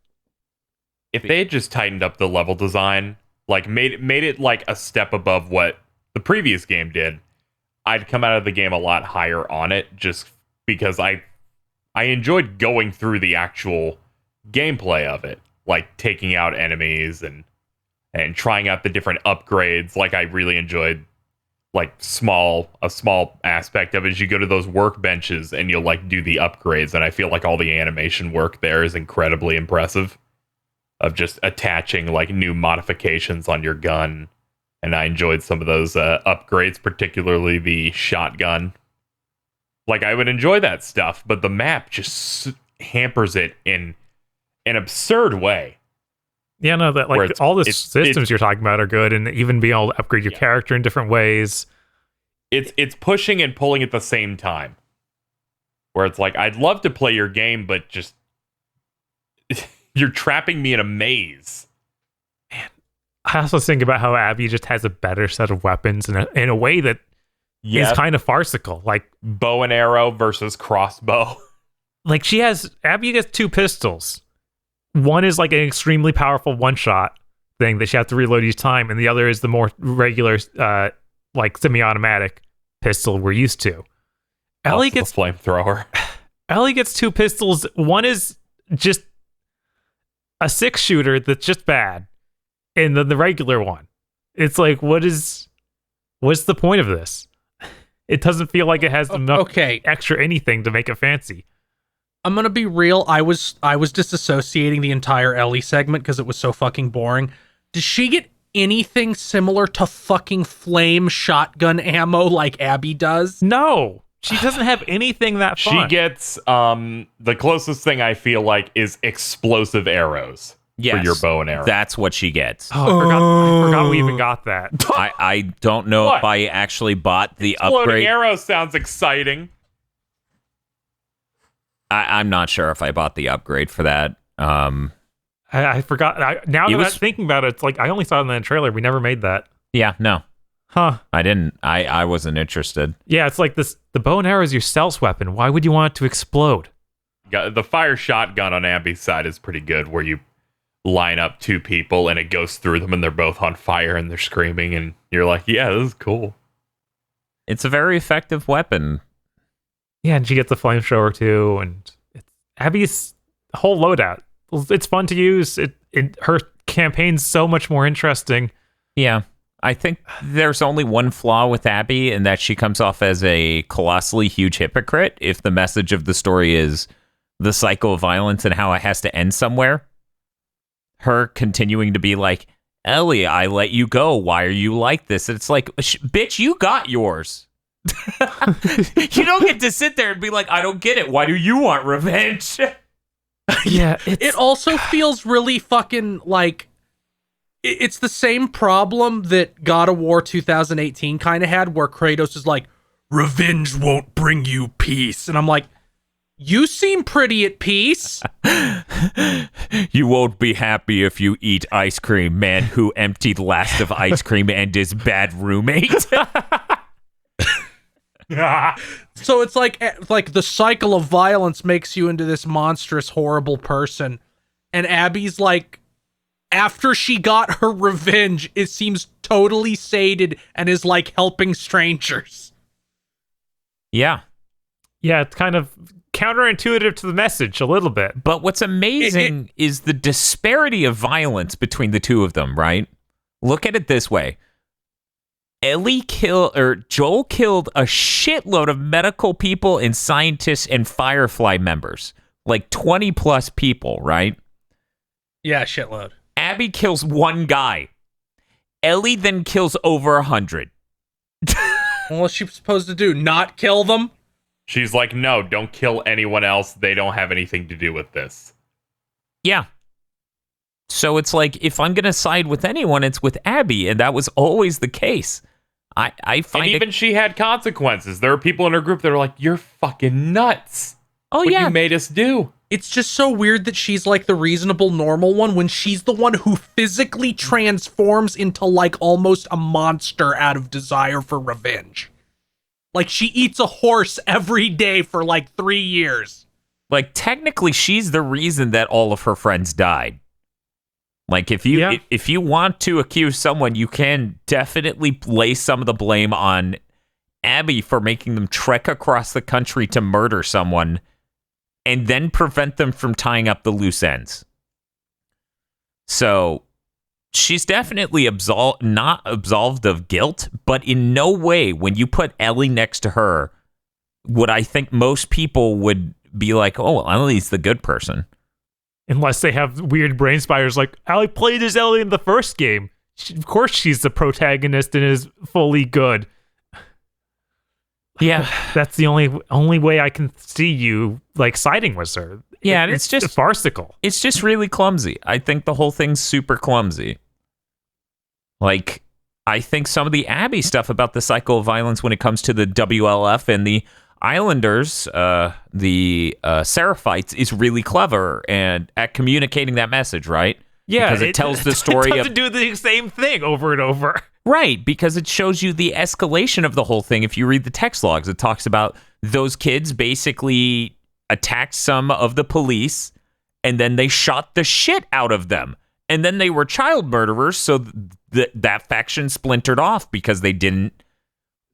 If they had just tightened up the level design, like made it like a step above what the previous game did, I'd come out of the game a lot higher on it, just because I enjoyed going through the actual gameplay of it, like taking out enemies and trying out the different upgrades. Like I really enjoyed like a small aspect of it is you go to those workbenches and you'll like do the upgrades, and I feel like all the animation work there is incredibly impressive of just attaching like new modifications on your gun. And I enjoyed some of those upgrades, particularly the shotgun. Like I would enjoy that stuff, but the map just hampers it in an absurd way. Yeah, no, that like all the systems you're talking about are good, and even being able to upgrade your character in different ways. It's pushing and pulling at the same time. Where it's like, I'd love to play your game, but just you're trapping me in a maze. Man, I also think about how Abby just has a better set of weapons in a way that is kind of farcical. Like bow and arrow versus crossbow. Like Abby gets 2 pistols. One is like an extremely powerful one-shot thing that you have to reload each time, and the other is the more regular, like semi-automatic pistol we're used to. Ellie gets a flamethrower. Ellie gets 2 pistols. One is just a 6-shooter that's just bad, and then the regular one. It's like, what's the point of this? It doesn't feel like it has enough extra anything to make it fancy. I'm gonna be real. I was disassociating the entire Ellie segment because it was so fucking boring. Does she get anything similar to fucking flame shotgun ammo like Abby does? No, she doesn't have anything that fun. She gets the closest thing I feel like is explosive arrows for your bow and arrow. That's what she gets. Oh, I forgot we even got that. I don't know if I actually bought the Exploding upgrade. arrow sounds exciting. I'm not sure if I bought the upgrade for that. I forgot. Now that I'm thinking about it, it's like I only saw it in the trailer. We never made that. Yeah, no. Huh. I didn't. I wasn't interested. Yeah, it's like this. The bow and arrow is your stealth weapon. Why would you want it to explode? The fire shotgun on Abby's side is pretty good, where you line up 2 people and it goes through them and they're both on fire and they're screaming and you're like, yeah, this is cool. It's a very effective weapon. Yeah, and she gets the flamethrower too, and Abby's whole loadout. It's fun to use. Her campaign's so much more interesting. Yeah. I think there's only one flaw with Abby, and that she comes off as a colossally huge hypocrite if the message of the story is the cycle of violence and how it has to end somewhere. Her continuing to be like, Ellie, I let you go. Why are you like this? It's like, bitch, you got yours. You don't get to sit there and be like, I don't get it. Why do you want revenge? Yeah. It also feels really fucking like it's the same problem that God of War 2018 kind of had, where Kratos is like, revenge won't bring you peace. And I'm like, you seem pretty at peace. You won't be happy if you eat ice cream, man who emptied last of ice cream and his bad roommate. So it's like the cycle of violence makes you into this monstrous, horrible person. And Abby's like, after she got her revenge, it seems totally sated and is like helping strangers. Yeah. Yeah, it's kind of counterintuitive to the message a little bit. But what's amazing is the disparity of violence between the two of them, right? Look at it this way. Joel killed a shitload of medical people and scientists and Firefly members. Like 20 plus people, right? Yeah, shitload. Abby kills 1 guy. Ellie then kills over 100. What's she supposed to do? Not kill them? She's like, no, don't kill anyone else. They don't have anything to do with this. Yeah. So it's like, if I'm going to side with anyone, it's with Abby, and that was always the case. I find and even she had consequences. There are people in her group that are like, you're fucking nuts. Oh, what yeah. you made us do. It's just so weird that she's like the reasonable, normal one when she's the one who physically transforms into like almost a monster out of desire for revenge. Like she eats a horse every day for like 3 years. Like technically she's the reason that all of her friends died. Like if you want to accuse someone, you can definitely lay some of the blame on Abby for making them trek across the country to murder someone and then prevent them from tying up the loose ends. So she's definitely not absolved of guilt, but in no way, when you put Ellie next to her, would I think most people would be like, oh, well, Ellie's the good person. Unless they have weird brain spiders like, Ellie played as Ellie in the first game. Of course she's the protagonist and is fully good. Yeah. That's the only way I can see you, like, siding with her. Yeah, and it's just farcical. It's just really clumsy. I think the whole thing's super clumsy. Like, I think some of the Abby stuff about the cycle of violence when it comes to the WLF and the Islanders, the Seraphites, is really clever and at communicating that message, right? Yeah, because it tells the story it doesn't do the same thing over and over. Right, because it shows you the escalation of the whole thing. If you read the text logs, it talks about those kids basically attacked some of the police, and then they shot the shit out of them. And then they were child murderers, so that faction splintered off because they didn't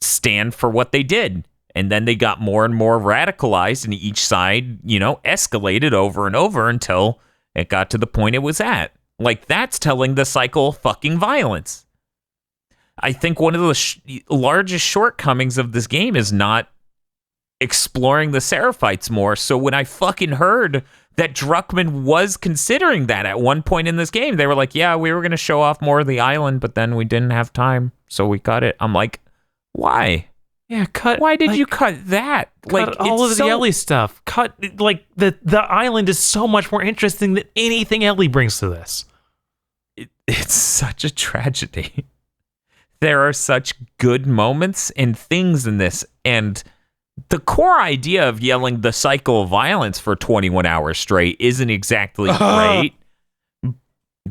stand for what they did. And then they got more and more radicalized, and each side, escalated over and over until it got to the point it was at. Like, that's telling the cycle of fucking violence. I think one of the largest shortcomings of this game is not exploring the Seraphites more. So when I fucking heard that Druckmann was considering that at one point in this game, they were like, yeah, we were going to show off more of the island, but then we didn't have time, so we cut it. I'm like, why? Yeah, cut. Why did you cut that? Cut all of the Ellie stuff. Cut, like, the island is so much more interesting than anything Ellie brings to this. It's such a tragedy. There are such good moments and things in this, and the core idea of yelling the cycle of violence for 21 hours straight isn't exactly great.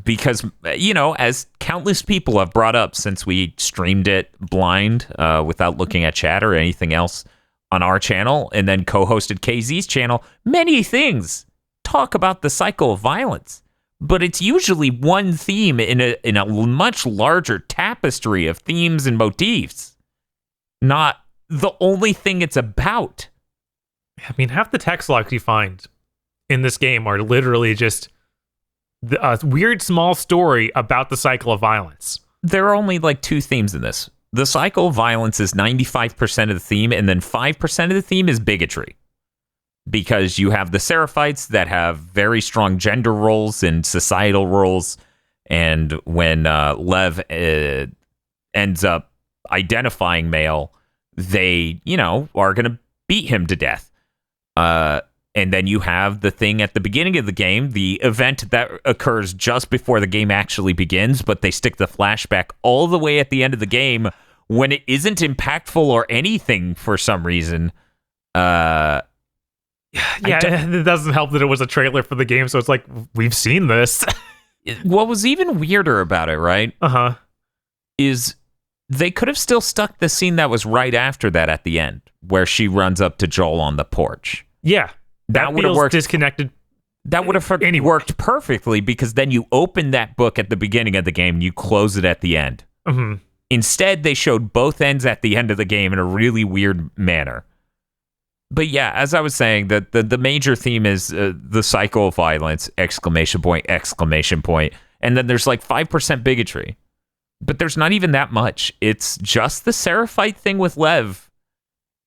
Because, as countless people have brought up since we streamed it blind without looking at chat or anything else on our channel and then co-hosted KZ's channel, many things talk about the cycle of violence. But it's usually one theme in a much larger tapestry of themes and motifs, not the only thing it's about. I mean, half the text logs you find in this game are literally just a weird small story about the cycle of violence. There are only like two themes in this. The cycle of violence is 95% of the theme, and then 5% of the theme is bigotry. Because you have the Seraphites that have very strong gender roles and societal roles, and when Lev ends up identifying male, they, are going to beat him to death. And then you have the thing at the beginning of the game, the event that occurs just before the game actually begins, but they stick the flashback all the way at the end of the game when it isn't impactful or anything for some reason. Yeah, it doesn't help that it was a trailer for the game, so it's like, we've seen this. What was even weirder about it, right? Uh-huh. Is they could have still stuck the scene that was right after that at the end, where she runs up to Joel on the porch. Yeah. That would have worked. Disconnected. That would have worked perfectly, because then you open that book at the beginning of the game and you close it at the end. Mm-hmm. Instead, they showed both ends at the end of the game in a really weird manner. But yeah, as I was saying, the major theme is the cycle of violence, exclamation point. And then there's like 5% bigotry. But there's not even that much. It's just the Seraphite thing with Lev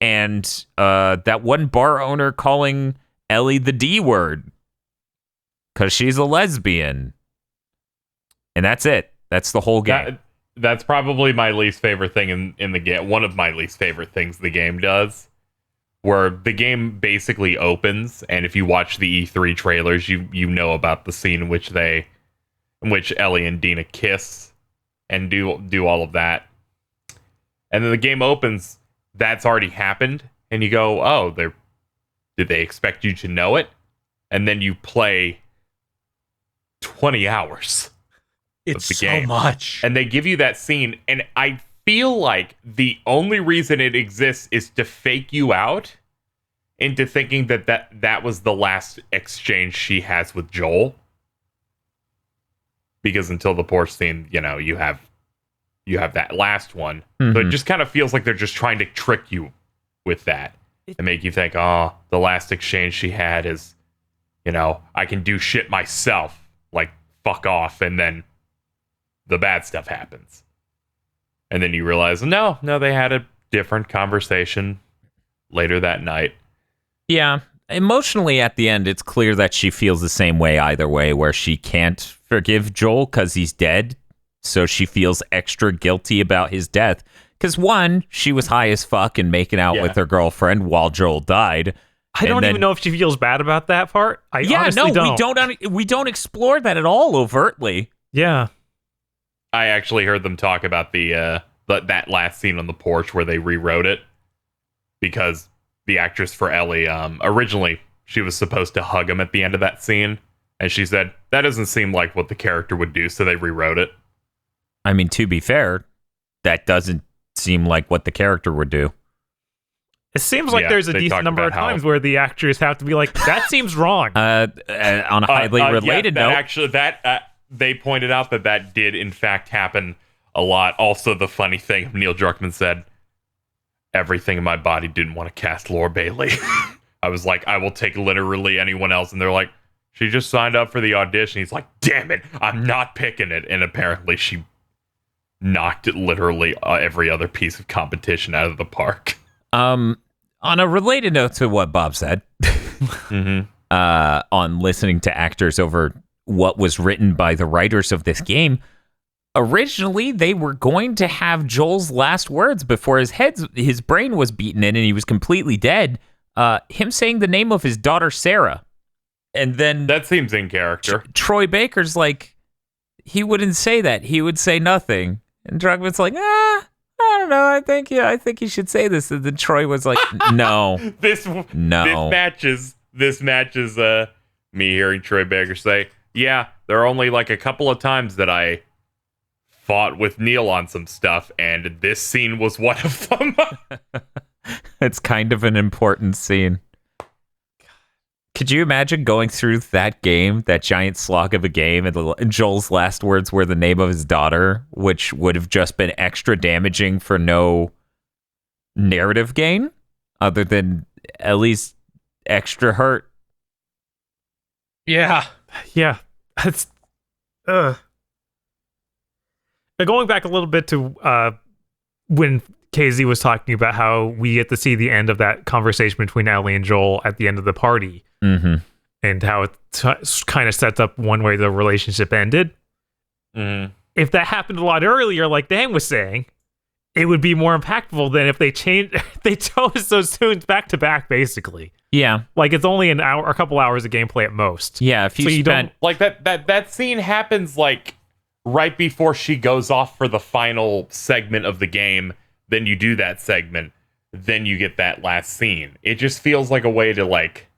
and that one bar owner calling Ellie the D word because she's a lesbian. And that's it. That's the whole game. That's probably my least favorite thing in the game. One of my least favorite things the game does. Where the game basically opens, and if you watch the E3 trailers, you know about the scene in which Ellie and Dina kiss and do all of that. And then the game opens, that's already happened, and you go, oh, did they expect you to know it? and then you play 20 hours. It's the so game. much. And they give you that scene, and I feel like the only reason it exists is to fake you out into thinking that was the last exchange she has with Joel. Because until the porch scene, you have that last one. So it just kind of feels like they're just trying to trick you with that and make you think, oh, the last exchange she had is, I can do shit myself, like fuck off, and then the bad stuff happens. And then you realize, no, they had a different conversation later that night. Yeah. Emotionally, at the end, it's clear that she feels the same way either way, where she can't forgive Joel because he's dead. So she feels extra guilty about his death. Because one, she was high as fuck and making out with her girlfriend while Joel died. I don't even know if she feels bad about that part. Honestly don't. We don't explore that at all overtly. Yeah. I actually heard them talk about that last scene on the porch where they rewrote it because the actress for Ellie, originally she was supposed to hug him at the end of that scene, and she said that doesn't seem like what the character would do, so they rewrote it. I mean, to be fair, that doesn't seem like what the character would do. It seems like there's a decent number of times where the actors have to be like, that seems wrong. On a highly related note. Actually, they pointed out that did in fact happen a lot. Also, the funny thing, Neil Druckmann said, everything in my body didn't want to cast Laura Bailey. I was like, I will take literally anyone else. And they're like, she just signed up for the audition. He's like, damn it, I'm not picking it. And apparently she knocked it literally every other piece of competition out of the park. On a related note to what Bob said, on listening to actors over what was written by the writers of this game, originally they were going to have Joel's last words before his brain was beaten in and he was completely dead. Him saying the name of his daughter Sarah, and then that seems in character. Troy Baker's like, he wouldn't say that. He would say nothing, and Druckmann's like, I don't know. I think he should say this. And then Troy was like, no, This matches me hearing Troy Baker say, yeah, there are only like a couple of times that I fought with Neil on some stuff, and this scene was one of them. It's kind of an important scene. Could you imagine going through that game, that giant slog of a game, and Joel's last words were the name of his daughter, which would have just been extra damaging for no narrative gain, other than Ellie's extra hurt? Yeah. Yeah. That's... Going back a little bit to when KZ was talking about how we get to see the end of that conversation between Ellie and Joel at the end of the party, and how it kind of sets up one way the relationship ended. If that happened a lot earlier, like Dan was saying, it would be more impactful than if they chose those tunes back to back, basically. Yeah, like it's only a couple hours of gameplay at most. Yeah, if you don't like that scene happens like right before she goes off for the final segment of the game. Then you do that segment, then you get that last scene. It just feels like a way to like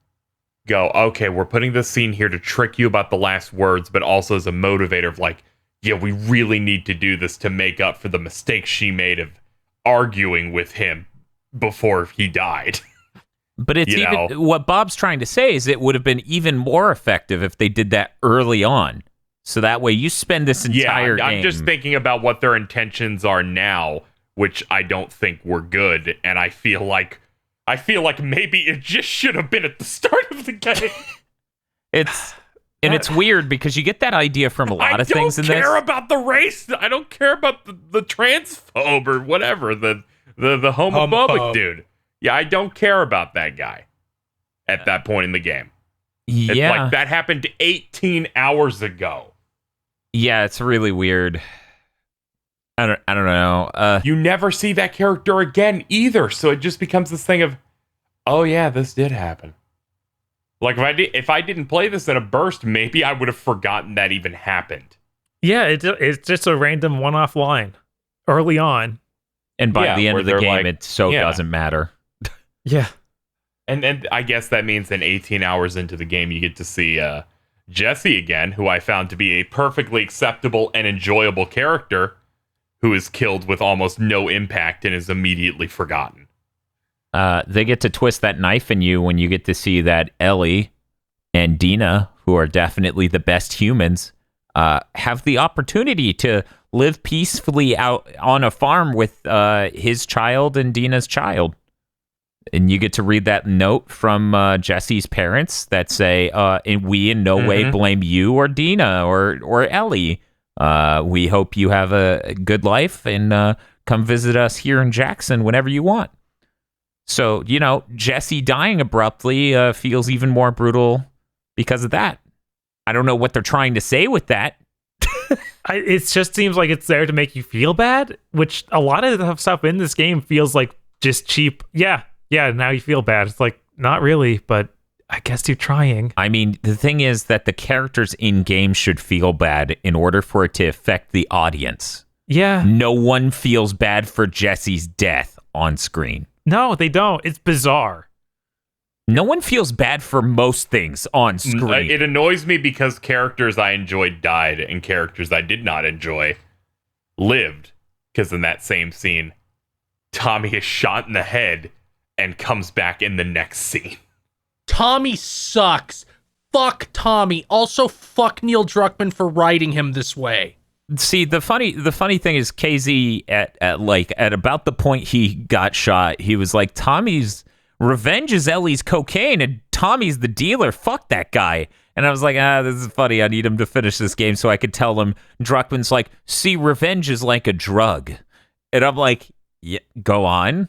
go, okay, we're putting this scene here to trick you about the last words, but also as a motivator of like, yeah, we really need to do this to make up for the mistake she made of arguing with him before he died. But it's what Bob's trying to say is it would have been even more effective if they did that early on. So that way you spend this entire game. I'm just thinking about what their intentions are now, which I don't think were good, and I feel like maybe it just should have been at the start of the game. It's weird because you get that idea from a lot of things in this. I don't care about the race. I don't care about the transphobe or whatever, the homophobic dude. Yeah, I don't care about that guy at that point in the game. Yeah. It's like that happened 18 hours ago. Yeah, it's really weird. I don't know. You never see that character again either, so it just becomes this thing of, oh yeah, this did happen. Like if I didn't play this in a burst, maybe I would have forgotten that even happened. Yeah, it's just a random one-off line early on, and by the end of the game, it doesn't matter. Yeah. And I guess that means then 18 hours into the game, you get to see Jesse again, who I found to be a perfectly acceptable and enjoyable character, who is killed with almost no impact and is immediately forgotten. They get to twist that knife in you when you get to see that Ellie and Dina, who are definitely the best humans, have the opportunity to live peacefully out on a farm with his child and Dina's child. And you get to read that note from Jesse's parents that say, we in no way blame you or Dina or Ellie. We hope you have a good life and come visit us here in Jackson whenever you want. So, Jesse dying abruptly feels even more brutal because of that. I don't know what they're trying to say with that. It just seems like it's there to make you feel bad, which a lot of the stuff in this game feels like just cheap. Yeah, now you feel bad. It's like, not really, but I guess you're trying. I mean, the thing is that the characters in game should feel bad in order for it to affect the audience. Yeah. No one feels bad for Jesse's death on screen. No, they don't. It's bizarre. No one feels bad for most things on screen. It annoys me because characters I enjoyed died and characters I did not enjoy lived. Because in that same scene, Tommy is shot in the head and comes back in the next scene. Tommy sucks. Fuck Tommy. Also, fuck Neil Druckmann for writing him this way. See, the funny thing is KZ at about the point he got shot, he was like, Tommy's revenge is Ellie's cocaine and Tommy's the dealer. Fuck that guy. And I was like, this is funny. I need him to finish this game so I could tell him. Druckmann's like, see, revenge is like a drug. And I'm like, yeah, go on.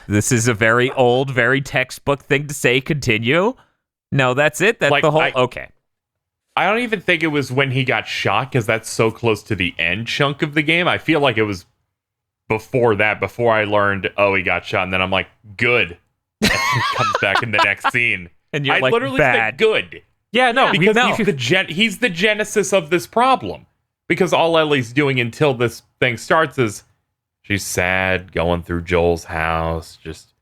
This is a very old, very textbook thing to say. Continue. No, that's it. That's like, the whole. Okay. I don't even think it was when he got shot because that's so close to the end chunk of the game. I feel like it was before that, before I learned, he got shot. And then I'm like, good. And he comes back in the next scene. And you're I like, literally bad. think good. Yeah, no, Because no. he's the genesis of this problem. Because all Ellie's doing until this thing starts is she's sad, going through Joel's house, just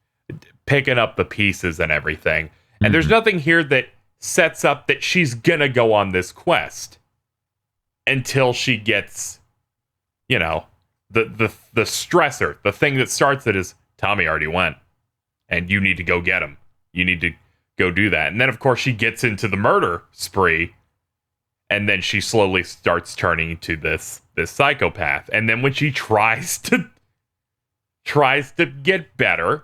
picking up the pieces and everything. And there's nothing here that sets up that she's gonna go on this quest until she gets, the stressor. The thing that starts it is Tommy already went, and you need to go get him. You need to go do that. And then, of course, she gets into the murder spree, and then she slowly starts turning to this psychopath. And then when she tries to get better,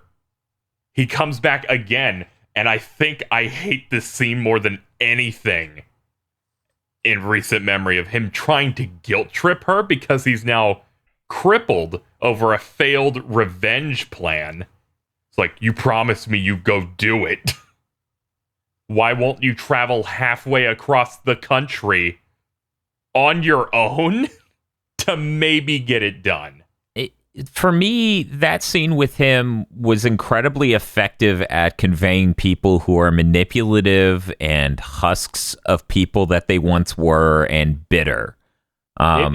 he comes back again. And I think I hate this scene more than anything in recent memory of him trying to guilt trip her because he's now crippled over a failed revenge plan. It's like, you promised me you go do it. Why won't you travel halfway across the country on your own to maybe get it done? For me, that scene with him was incredibly effective at conveying people who are manipulative and husks of people that they once were and bitter. I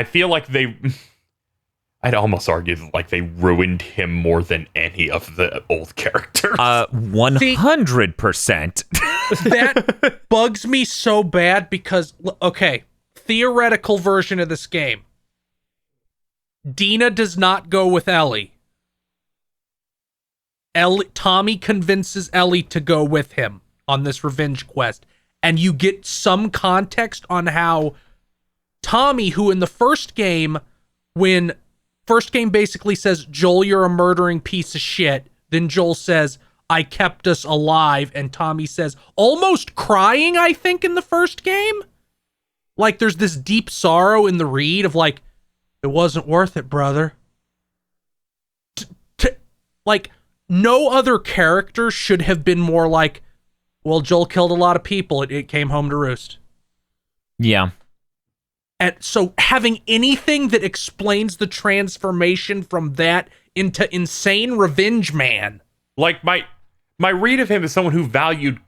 feel like I'd almost argue like they ruined him more than any of the old characters. 100%. That bugs me so bad because, okay, theoretical version of this game. Dina does not go with Ellie. Tommy convinces Ellie to go with him on this revenge quest. And you get some context on how Tommy, who in the first game, when first game basically says, Joel, you're a murdering piece of shit. Then Joel says, I kept us alive. And Tommy says, almost crying, I think, in the first game. Like, there's this deep sorrow in the read of like, it wasn't worth it, brother. Like, no other character should have been more like, well, Joel killed a lot of people. It came home to roost. Yeah. And so having anything that explains the transformation from that into insane revenge man. Like, my read of him is someone who valued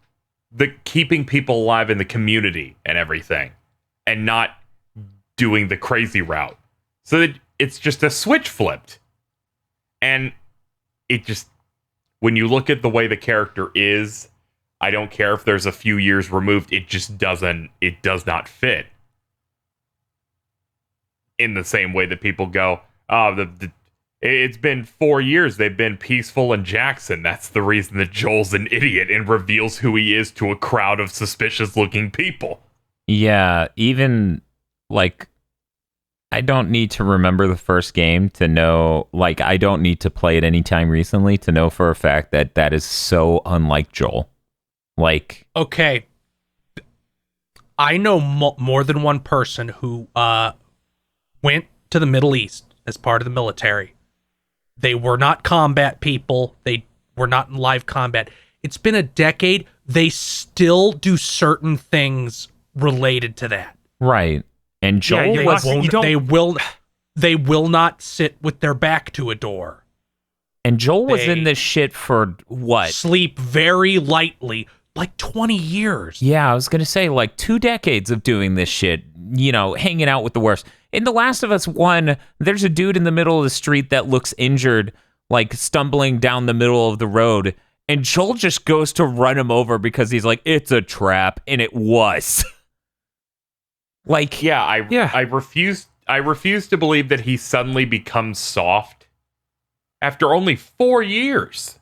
the keeping people alive in the community and everything, and not doing the crazy route. So that it's just a switch flipped. And it just when you look at the way the character is, I don't care if there's a few years removed, it does not fit. In the same way that people go, oh, it's been 4 years, they've been peaceful in Jackson. That's the reason that Joel's an idiot and reveals who he is to a crowd of suspicious-looking people. Yeah, even, like, I don't need to remember the first game to know, like, I don't need to play it anytime recently to know for a fact that that is so unlike Joel. Like... Okay. I know more than one person who went to the Middle East as part of the military. They were not combat people. They were not in live combat. It's been a decade. They still do certain things related to that. Right. And Joel they will not sit with their back to a door. And Joel was in this shit for what? Sleep very lightly, like 20 years. Yeah, I was going to say like 2 decades of doing this shit, you know, hanging out with the worst. In The Last of Us 1, there's a dude in the middle of the street that looks injured, like stumbling down the middle of the road, and Joel just goes to run him over because he's like, it's a trap, and it was. Like, I refuse to believe that he suddenly becomes soft after only 4 years.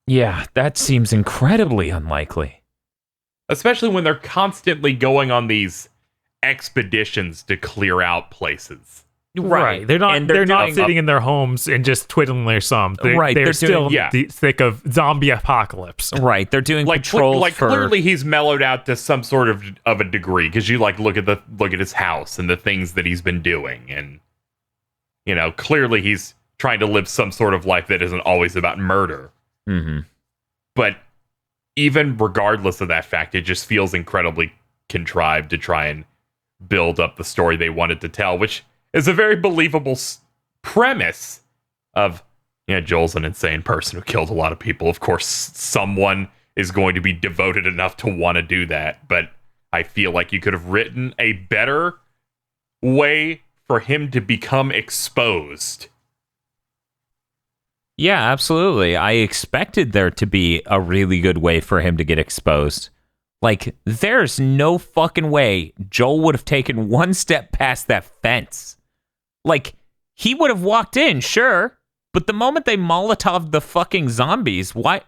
Yeah, that seems incredibly unlikely. Especially when they're constantly going on these expeditions to clear out places. Right. They're not sitting in their homes and just twiddling their thumbs. They're still in the thick of zombie apocalypse. Right. They're doing like patrols for... clearly he's mellowed out to some sort of a degree, because you like look at his house and the things that he's been doing, and you know, clearly he's trying to live some sort of life that isn't always about murder. Mm-hmm. But even regardless of that fact, it just feels incredibly contrived to try and build up the story they wanted to tell, which is a very believable premise of, you know, Joel's an insane person who killed a lot of people. Of course, someone is going to be devoted enough to want to do that, but I feel like you could have written a better way for him to become exposed. Yeah, absolutely. I expected there to be a really good way for him to get exposed. Like, there's no fucking way Joel would have taken one step past that fence. Like, he would have walked in, sure, but the moment they Molotov'd the fucking zombies, why?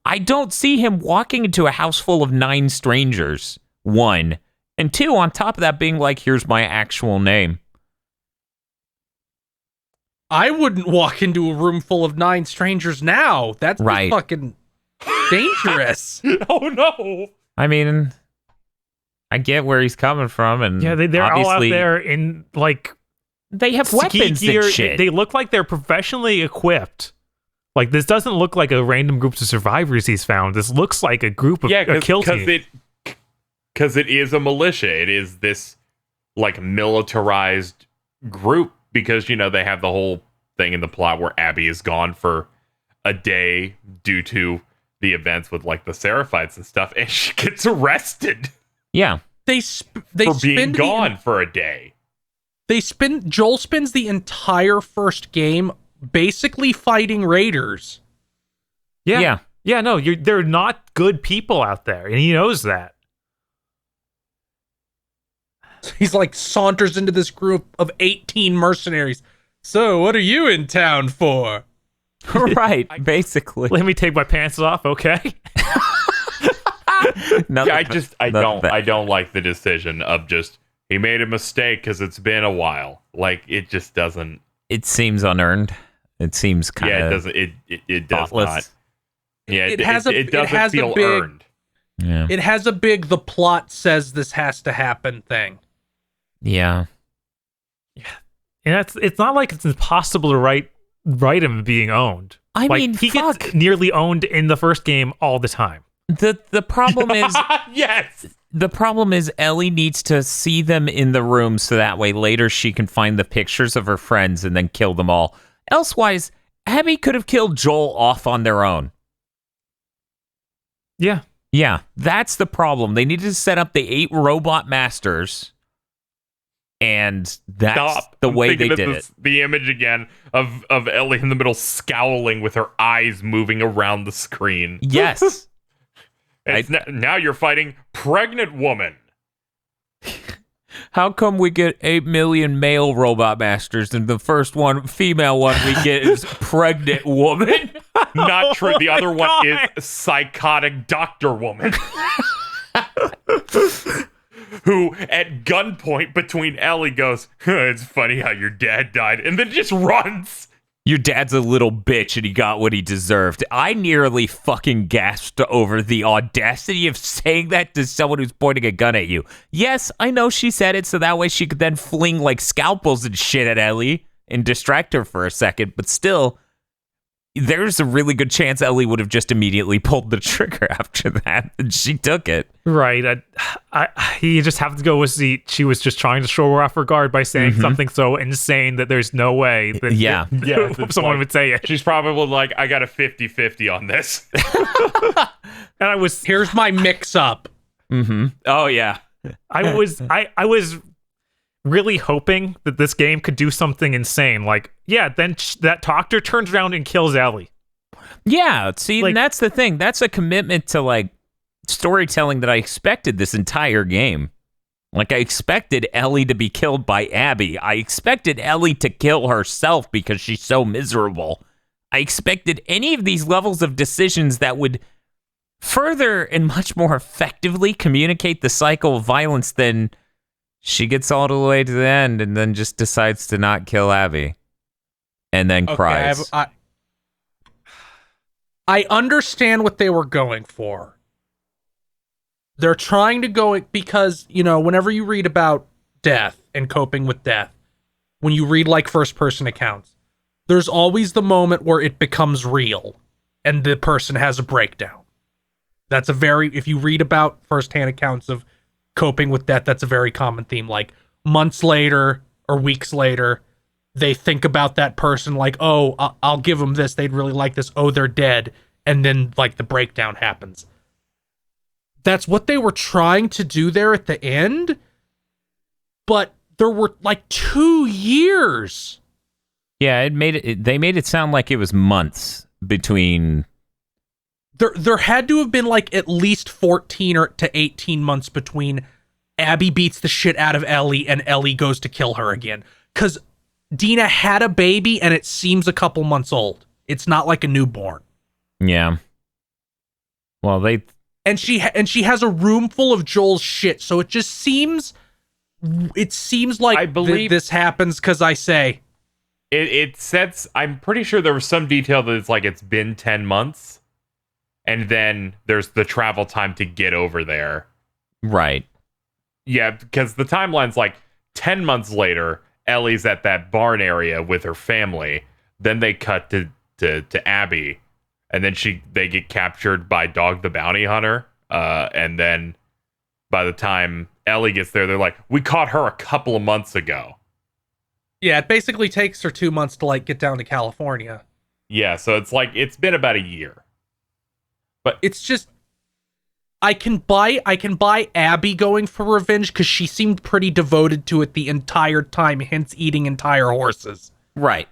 I don't see him walking into a house full of 9 strangers, 1, and 2, on top of that being like, here's my actual name. I wouldn't walk into a room full of 9 strangers now. That's right. Fucking dangerous. Oh, no. I mean, I get where he's coming from, and yeah, they're all out there in like they have weapons gear. And shit. They look like they're professionally equipped. Like, this doesn't look like a random group of survivors he's found. This looks like a group of a kill team. Because it is a militia. It is this like militarized group, because, you know, they have the whole thing in the plot where Abby is gone for a day due to the events with like the Seraphites and stuff, and she gets arrested. Yeah, they for being gone for a day. Joel spends the entire first game basically fighting raiders. Yeah. No, they're not good people out there, and he knows that. He's like saunters into this group of 18 mercenaries. So, what are you in town for? Right, basically. Let me take my pants off, okay? I don't like the decision of just, he made a mistake because it's been a while. Like, it just doesn't. It seems unearned. It seems kind of. Yeah, it doesn't. It does not. Yeah, it doesn't feel earned. Yeah, it has a big, the plot says this has to happen thing. Yeah. And it's not like it's impossible to write him being owned. I mean, he gets nearly owned in the first game all the time. The problem is yes. The problem is Ellie needs to see them in the room so that way later she can find the pictures of her friends and then kill them all. Elsewise, Abby could have killed Joel off on their own. Yeah. Yeah, that's the problem. They needed to set up the 8 robot masters And that's Stop. the I'm way thinking they of did this, the image again of Ellie in the middle scowling with her eyes moving around the screen. it. Yes. Now you're fighting pregnant woman. How come we get 8 million male robot masters and the first one, female one we get is pregnant woman? Not true. The other one God. is psychotic doctor woman. Who, at gunpoint between Ellie, goes, it's funny how your dad died, and then just runs. Your dad's a little bitch and he got what he deserved. I nearly fucking gasped over the audacity of saying that to someone who's pointing a gun at you. Yes, I know she said it so that way she could then fling like scalpels and shit at Ellie and distract her for a second, but still, there's a really good chance Ellie would have just immediately pulled the trigger after that, and she took it. Right. You just have to go with she was just trying to show her off her guard by saying something so insane that there's no way that Yeah. someone would say it. She's probably like, I got a 50-50 on this. And Here's my mix-up. Oh, yeah. I was really hoping that this game could do something insane. Like, yeah, then that doctor turns around and kills Ellie. Yeah, see, Like- and that's the thing. That's a commitment to, like, storytelling that I expected this entire game. Like, I expected Ellie to be killed by Abby. I expected Ellie to kill herself because she's so miserable. I expected any of these levels of decisions that would further and much more effectively communicate the cycle of violence than she gets all the way to the end and then just decides to not kill Abby. And then cries. I understand what they were going for. They're trying to go because, whenever you read about death and coping with death, when you read like first person accounts, there's always the moment where it becomes real and the person has a breakdown. If you read about firsthand accounts of coping with death, that's a very common theme. Like months later or weeks later, they think about that person like, oh, I'll give them this. They'd really like this. Oh, they're dead. And then like the breakdown happens. That's what they were trying to do there at the end. But there were like 2 years. Yeah, they made it sound like it was months between. There had to have been like at least 14 to 18 months between Abby beats the shit out of Ellie and Ellie goes to kill her again. Because Dina had a baby and it seems a couple months old. It's not like a newborn. Yeah. Well, And she has a room full of Joel's shit, so it just seems like I believe this happens because I say it sets. I'm pretty sure there was some detail that it's been 10 months, and then there's the travel time to get over there. right. Yeah, because the timeline's like 10 months later, Ellie's at that barn area with her family. Then they cut to Abby, and then they get captured by Dog the Bounty Hunter. And then by the time Ellie gets there, they're like, we caught her a couple of months ago. yeah, it basically takes her 2 months to like get down to California. Yeah, so it's like it's been about a year. But It's just I can buy Abby going for revenge because she seemed pretty devoted to it the entire time, hence eating entire horses. Right.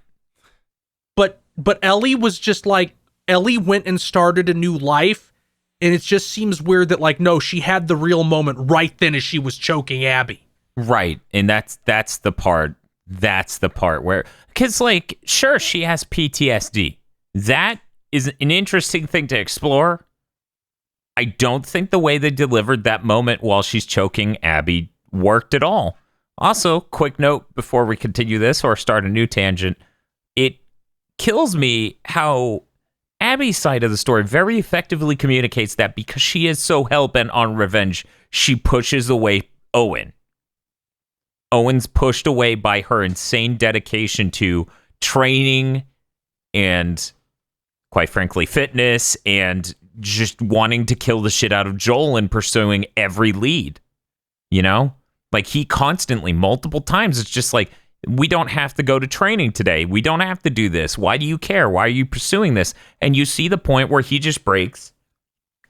But Ellie was just like, Ellie went and started a new life, and it just seems weird that like, no, she had the real moment right then as she was choking Abby. Right. And that's the part. That's the part where, because like, sure, she has PTSD. That is an interesting thing to explore. I don't think the way they delivered that moment while she's choking Abby worked at all. Also, quick note before we continue this or start a new tangent, it kills me how Abby's side of the story very effectively communicates that because she is so hell-bent on revenge, she pushes away Owen. Owen's pushed away by her insane dedication to training and, quite frankly, fitness and just wanting to kill the shit out of Joel and pursuing every lead. You know? Like, he constantly, multiple times, it's just like, we don't have to go to training today. We don't have to do this. Why do you care? Why are you pursuing this? And you see the point where he just breaks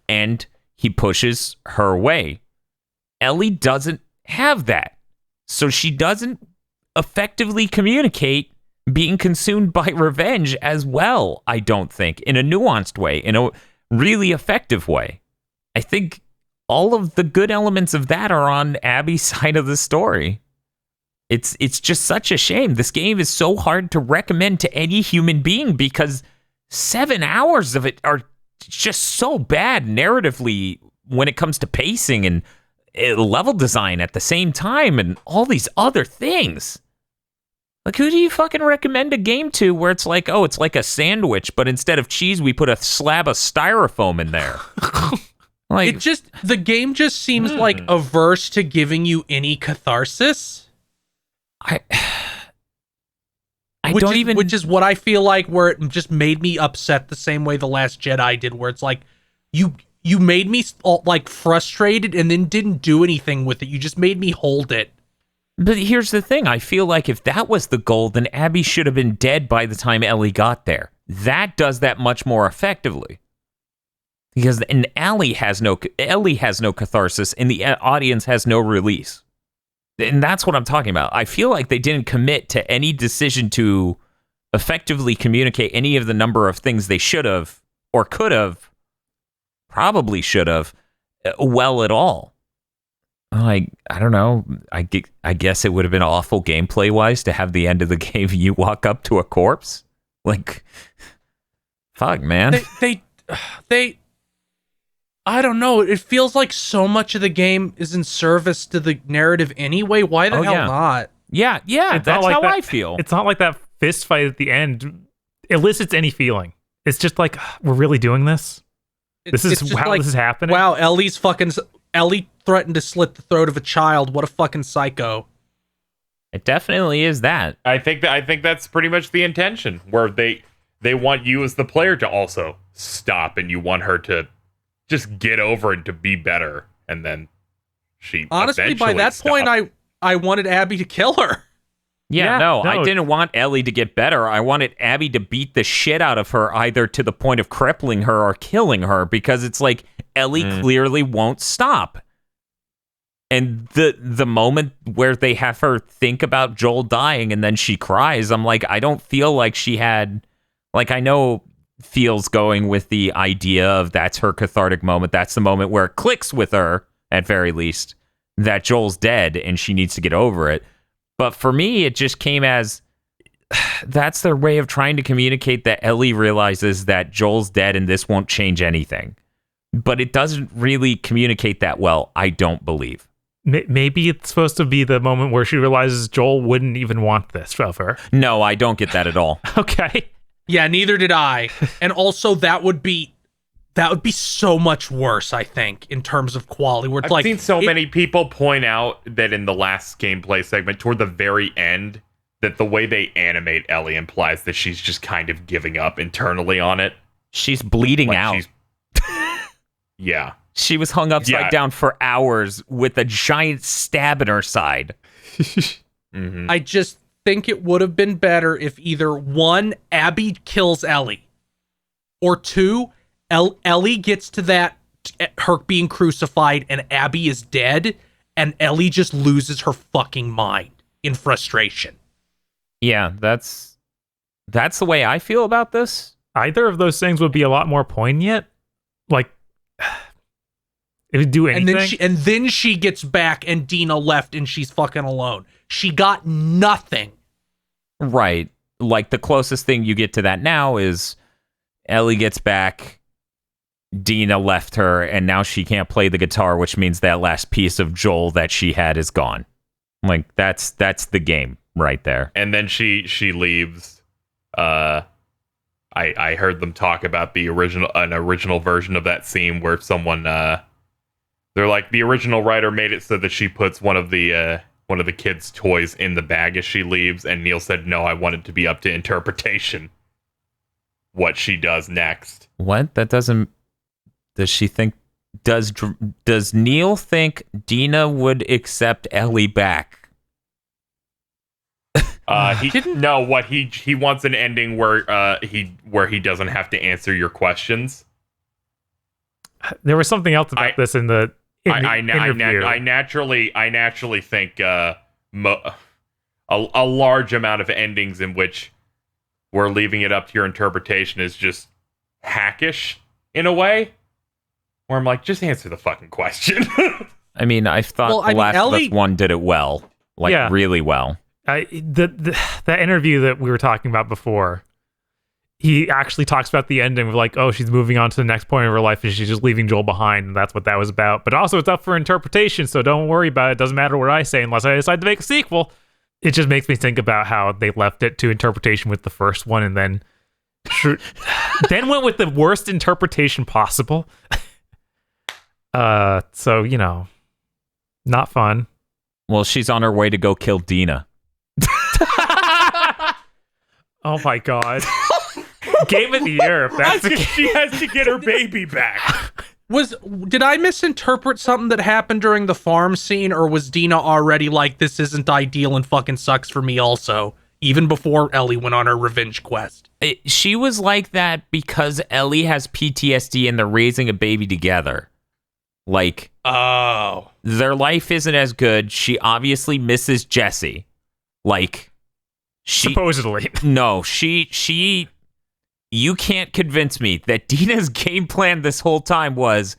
and he pushes her away. Ellie doesn't have that. So she doesn't effectively communicate being consumed by revenge as well, I don't think, in a nuanced way, in a really effective way. I think all of the good elements of that are on Abby's side of the story. It's just such a shame. This game is so hard to recommend to any human being because 7 hours of it are just so bad narratively when it comes to pacing and level design at the same time and all these other things. Like, who do you fucking recommend a game to where it's like, oh, it's like a sandwich, but instead of cheese, we put a slab of styrofoam in there? Like, the game just seems like averse to giving you any catharsis. Which is what I feel like, where it just made me upset the same way The Last Jedi did, where it's like, you made me like frustrated and then didn't do anything with it. You just made me hold it. But here's the thing. I feel like if that was the goal, then Abby should have been dead by the time Ellie got there. That does that much more effectively. Because Ellie has no catharsis and the audience has no release. And that's what I'm talking about. I feel like they didn't commit to any decision to effectively communicate any of the number of things they should have or could have, probably should have, well at all. I don't know. I guess it would have been awful gameplay-wise to have the end of the game you walk up to a corpse. Like, fuck, man. They I don't know. It feels like so much of the game is in service to the narrative anyway. Why the hell not? Yeah, It's that's like how that, I feel. It's not like that fist fight at the end elicits any feeling. It's just like, we're really doing this? This is how like, this is happening? Wow, Ellie threatened to slit the throat of a child. What a fucking psycho. It definitely is that. I think that's pretty much the intention, where they want you as the player to also stop, and you want her to just get over it, to be better, and then she honestly by that stopped. point I wanted Abby to kill her. No, I didn't want Ellie to get better. I wanted Abby to beat the shit out of her, either to the point of crippling her or killing her, because it's like Ellie clearly won't stop. And the moment where they have her think about Joel dying and then she cries, I'm like, I don't feel like she had, like, I know feels going with the idea of that's her cathartic moment. That's the moment where it clicks with her, at very least, that Joel's dead and she needs to get over it. But for me, it just came as that's their way of trying to communicate that Ellie realizes that Joel's dead and this won't change anything. But it doesn't really communicate that well, I don't believe. Maybe it's supposed to be the moment where she realizes Joel wouldn't even want this of her. No, I don't get that at all. Okay. Yeah, neither did I. And also that would be so much worse, I think, in terms of quality. Where it's I've seen so many people point out that in the last gameplay segment, toward the very end, that the way they animate Ellie implies that she's just kind of giving up internally on it. She's bleeding out. Yeah. She was hung upside down for hours with a giant stab in her side. Mm-hmm. I just think it would have been better if either one, Abby kills Ellie, or two, Ellie gets to that, her being crucified, and Abby is dead, and Ellie just loses her fucking mind in frustration. Yeah, that's the way I feel about this. Either of those things would be a lot more poignant. Like, it would do anything. And then she gets back, and Dina left, and she's fucking alone. She got nothing. Right. Like, the closest thing you get to that now is Ellie gets back, Dina left her, and now she can't play the guitar, which means that last piece of Joel that she had is gone. Like, that's the game right there. And then she leaves. I heard them talk about an original version of that scene where someone they're like, the original writer made it so that she puts one of the kids' toys in the bag as she leaves, and Neil said, no, I want it to be up to interpretation what she does next. What? That doesn't... Does she think... Does Neil think Dina would accept Ellie back? He wants an ending where he doesn't have to answer your questions. There was something else about this in the interview. I naturally think a large amount of endings in which we're leaving it up to your interpretation is just hackish in a way. Where I'm like, just answer the fucking question. I mean, I thought The Last of Us 1 did it well. Really well. The interview that we were talking about before, he actually talks about the ending of like, oh, she's moving on to the next point of her life and she's just leaving Joel behind, and that's what that was about. But also it's up for interpretation, so don't worry about it. It doesn't matter what I say unless I decide to make a sequel. It just makes me think about how they left it to interpretation with the first one and then went with the worst interpretation possible. So, you know, not fun. Well, she's on her way to go kill Dina. Oh my god. Game of the year. If that's the case. She has to get her baby back. Did I misinterpret something that happened during the farm scene, or was Dina already like, this isn't ideal and fucking sucks for me also, even before Ellie went on her revenge quest? She was like that because Ellie has PTSD and they're raising a baby together. Like, oh, their life isn't as good. She obviously misses Jesse. Like, supposedly. No, she you can't convince me that Dina's game plan this whole time was,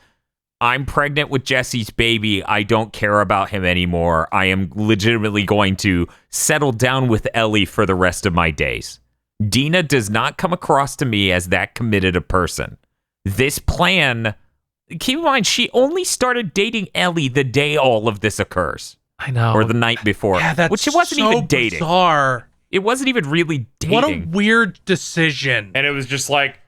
I'm pregnant with Jesse's baby. I don't care about him anymore. I am legitimately going to settle down with Ellie for the rest of my days. Dina does not come across to me as that committed a person. This plan, keep in mind, she only started dating Ellie the day all of this occurs. I know. Or the night before. Yeah, that's which it wasn't so even dating. Bizarre. It wasn't even really dating. What a weird decision. And it was just like,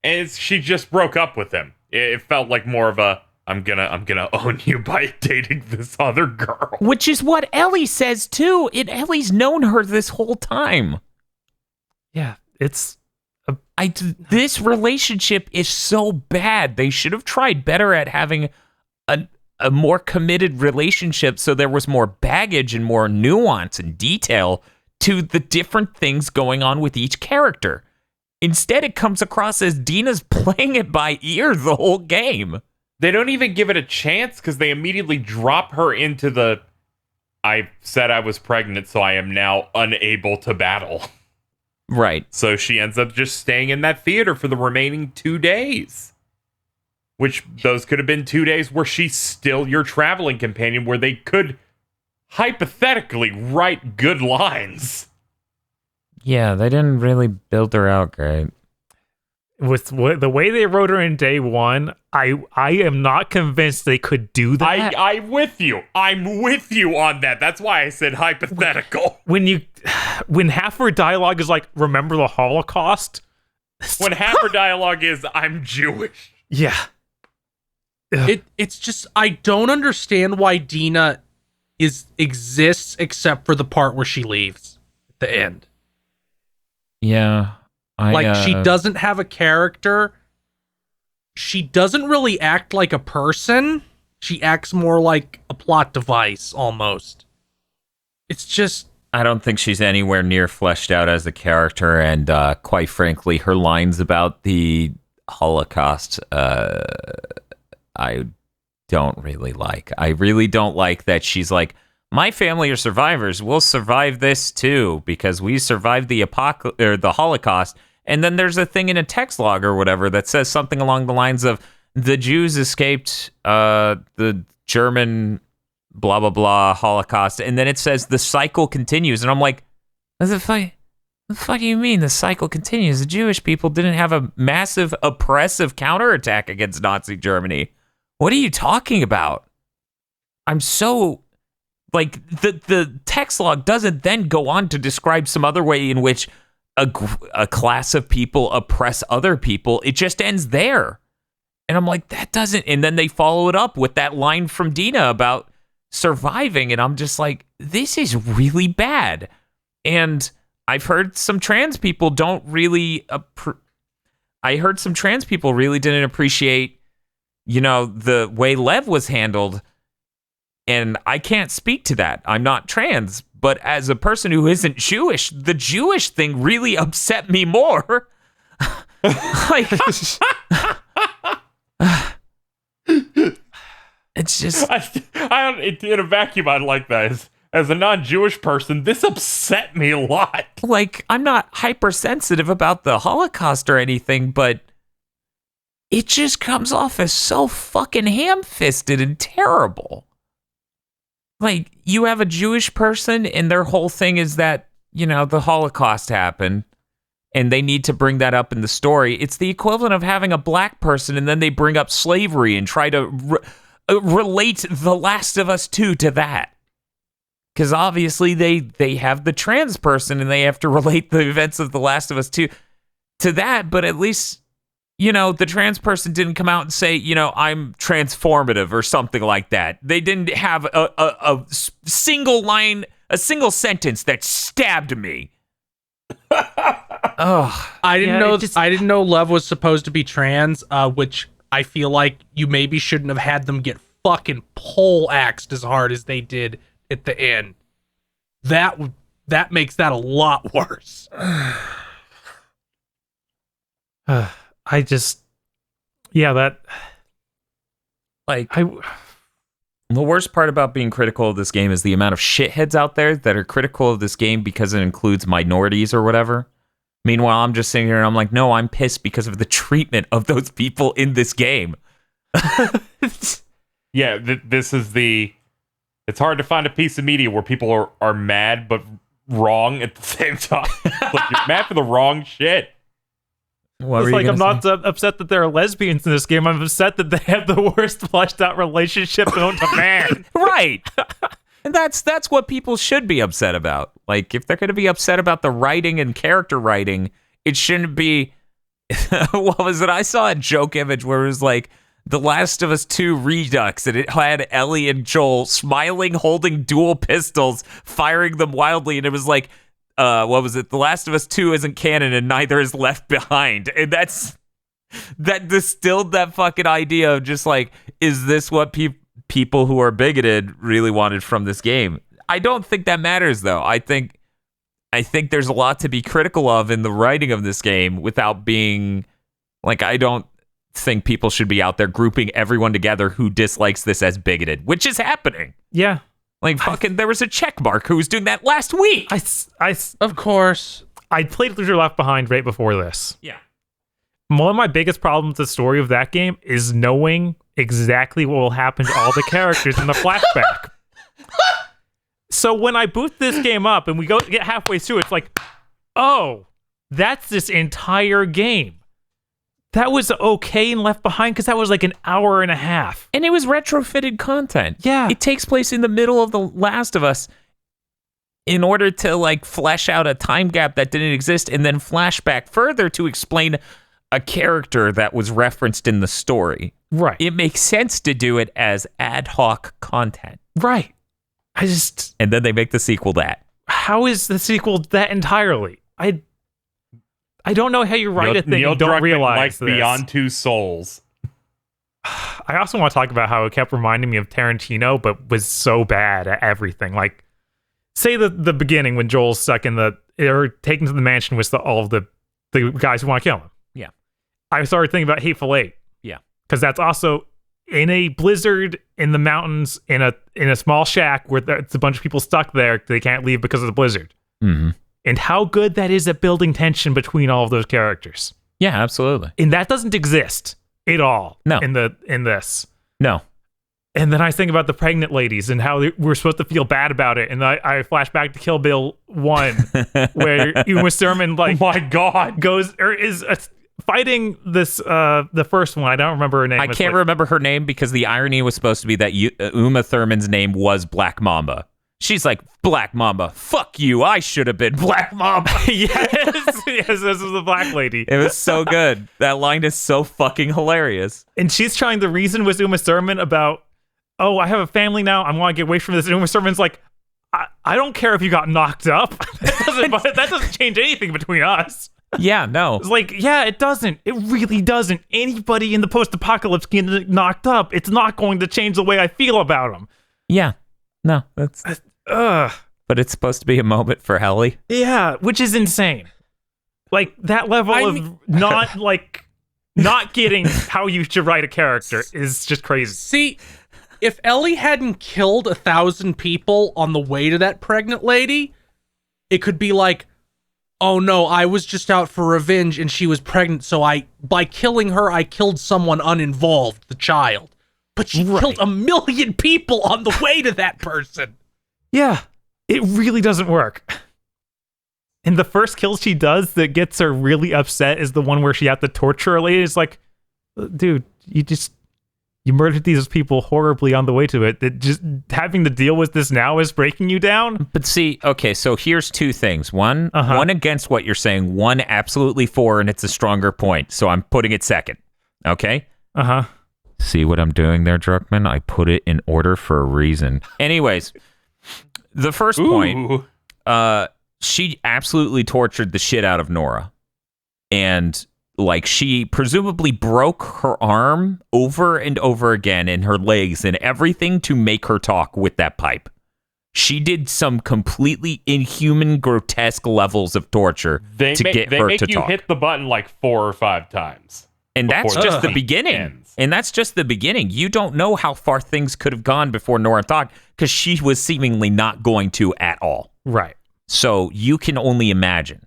she just broke up with him. It felt like more of a, I'm gonna own you by dating this other girl. Which is what Ellie says too. Ellie's known her this whole time. Yeah, it's this relationship is so bad. They should have tried better at having a more committed relationship so there was more baggage and more nuance and detail to the different things going on with each character. Instead, it comes across as Dina's playing it by ear the whole game. They don't even give it a chance because they immediately drop her into the, I said I was pregnant, so I am now unable to battle. Right. So she ends up just staying in that theater for the remaining 2 days. Which, those could have been 2 days where she's still your traveling companion, where they could hypothetically write good lines. Yeah, they didn't really build her out great. With the way they wrote her in day one, I am not convinced they could do that. I'm with you. I'm with you on that. That's why I said hypothetical. When half her dialogue is like, remember the Holocaust? When half her dialogue is, I'm Jewish. Yeah. It's just, I don't understand why Dina exists except for the part where she leaves at the end. Yeah. She doesn't have a character. She doesn't really act like a person. She acts more like a plot device, almost. It's just... I don't think she's anywhere near fleshed out as a character, and quite frankly, her lines about the Holocaust, I don't really like. I really don't like that she's like, my family are survivors. We'll survive this too because we survived the the Holocaust. And then there's a thing in a text log or whatever that says something along the lines of the Jews escaped the German blah blah blah Holocaust, and then it says the cycle continues, and I'm like, what the fuck do you mean the cycle continues? The Jewish people didn't have a massive oppressive counterattack against Nazi Germany. What are you talking about? I'm so... Like, the text log doesn't then go on to describe some other way in which a class of people oppress other people. It just ends there. And I'm like, that doesn't... And then they follow it up with that line from Dina about surviving, and I'm just like, this is really bad. And I've heard some trans people don't really... I heard some trans people really didn't appreciate, you know, the way Lev was handled. And I can't speak to that. I'm not trans, but as a person who isn't Jewish, the Jewish thing really upset me more. Like, it's just... I don't, in a vacuum, I like that. as a non-Jewish person, this upset me a lot. Like, I'm not hypersensitive about the Holocaust or anything, but it just comes off as so fucking ham-fisted and terrible. Like, you have a Jewish person and their whole thing is that, you know, the Holocaust happened and they need to bring that up in the story. It's the equivalent of having a black person and then they bring up slavery and try to relate The Last of Us 2 to that. Because obviously they have the trans person and they have to relate the events of The Last of Us 2 to that, but at least, you know, the trans person didn't come out and say, you know, I'm transformative or something like that. They didn't have a single line, a single sentence that stabbed me. Oh, I didn't know Lev was supposed to be trans, which I feel like you maybe shouldn't have had them get fucking pole axed as hard as they did at the end. That makes that a lot worse. The worst part about being critical of this game is the amount of shitheads out there that are critical of this game because it includes minorities or whatever. Meanwhile, I'm just sitting here and I'm like, no, I'm pissed because of the treatment of those people in this game. Yeah, this is it's hard to find a piece of media where people are mad but wrong at the same time. Like, you're mad for the wrong shit. It's like I'm not upset that there are lesbians in this game. I'm upset that they have the worst fleshed out relationship known to man. Right. And that's what people should be upset about. Like, if they're going to be upset about the writing and character writing, it shouldn't be... What was it? I saw a joke image where it was like The Last of Us 2 Redux, and it had Ellie and Joel smiling, holding dual pistols, firing them wildly, and it was like, what was it? The Last of Us 2 isn't canon and neither is Left Behind. And that distilled that fucking idea of just like, is this what people who are bigoted really wanted from this game? I don't think that matters though. I think there's a lot to be critical of in the writing of this game without being like, I don't think people should be out there grouping everyone together who dislikes this as bigoted, which is happening. Yeah. Like, fucking, there was a checkmark who was doing that last week. Of course. I played through Left Behind right before this. Yeah. One of my biggest problems with the story of that game is knowing exactly what will happen to all the characters in the flashback. So when I boot this game up and we get halfway through, it's like, oh, that's this entire game. That was okay in Left Behind because that was like an hour and a half. And it was retrofitted content. Yeah. It takes place in the middle of The Last of Us in order to like flesh out a time gap that didn't exist and then flash back further to explain a character that was referenced in the story. Right. It makes sense to do it as ad hoc content. Right. And then they make the sequel that. How is the sequel that entirely? I don't know how you write a thing and don't realize like this. Beyond Two Souls. I also want to talk about how it kept reminding me of Tarantino, but was so bad at everything. Like, say the beginning when Joel's stuck in or taken to the mansion with all of the guys who want to kill him. Yeah. I started thinking about Hateful Eight. Yeah. Because that's also in a blizzard in the mountains in a small shack where it's a bunch of people stuck there. They can't leave because of the blizzard. Mm-hmm. And how good that is at building tension between all of those characters. Yeah, absolutely. And that doesn't exist at all. No. In this. No. And then I think about the pregnant ladies and how we're supposed to feel bad about it. And I flash back to Kill Bill 1, where Uma Thurman Oh my God. is fighting this the first one. I don't remember her name. I can't remember her name because the irony was supposed to be that Uma Thurman's name was Black Mamba. She's like, Black Mamba, fuck you, I should have been Black Mamba. yes, this is the black lady. It was so good. That line is so fucking hilarious. And she's trying to reason with Uma Thurman about, oh, I have a family now, I want to get away from this. And Uma Thurman's like, I don't care if you got knocked up. that doesn't change anything between us. Yeah, no. It's like, yeah, it doesn't. It really doesn't. Anybody in the post-apocalypse getting knocked up, it's not going to change the way I feel about them. Yeah. No, that's... But it's supposed to be a moment for Ellie. Yeah, which is insane. Like, that level of not getting how you should write a character is just crazy. See, if Ellie hadn't killed 1,000 people on the way to that pregnant lady, it could be like, oh no, I was just out for revenge and she was pregnant, so by killing her, I killed someone uninvolved, the child. But she killed 1 million people on the way to that person. Yeah, it really doesn't work. And the first kill she does that gets her really upset is the one where she had to torture a lady. It's like, dude, you murdered these people horribly on the way to it. That just having to deal with this now is breaking you down. But see, okay, so here's two things. One against what you're saying, one absolutely for, and it's a stronger point. So I'm putting it second. Okay? See what I'm doing there, Druckmann? I put it in order for a reason. Anyways, the first point, she absolutely tortured the shit out of Nora. And like she presumably broke her arm over and over again and her legs and everything to make her talk with that pipe. She did some completely inhuman, grotesque levels of torture to get her to talk. They make you hit the button like 4 or 5 times. And that's just the beginning. And that's just the beginning. You don't know how far things could have gone before Nora talked because she was seemingly not going to at all. Right. So you can only imagine.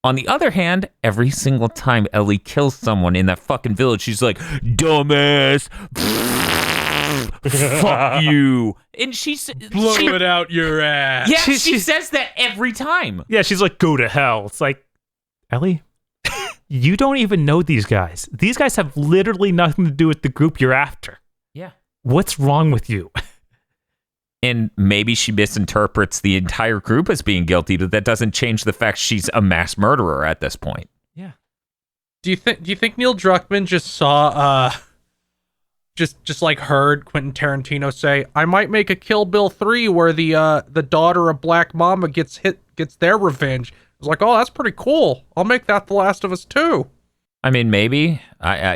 On the other hand, every single time Ellie kills someone in that fucking village, she's like, dumbass, fuck you. And blow it out your ass. Yeah, she says that every time. Yeah, she's like, go to hell. It's like, Ellie, you don't even know these guys. These guys have literally nothing to do with the group you're after. Yeah. What's wrong with you? And maybe she misinterprets the entire group as being guilty, but that doesn't change the fact she's a mass murderer at this point. Yeah. Do you think Neil Druckmann just saw just like heard Quentin Tarantino say, I might make a Kill Bill 3 where the daughter of Black Mama gets their revenge. It was like, oh, that's pretty cool. I'll make that The Last of Us 2. I mean, maybe.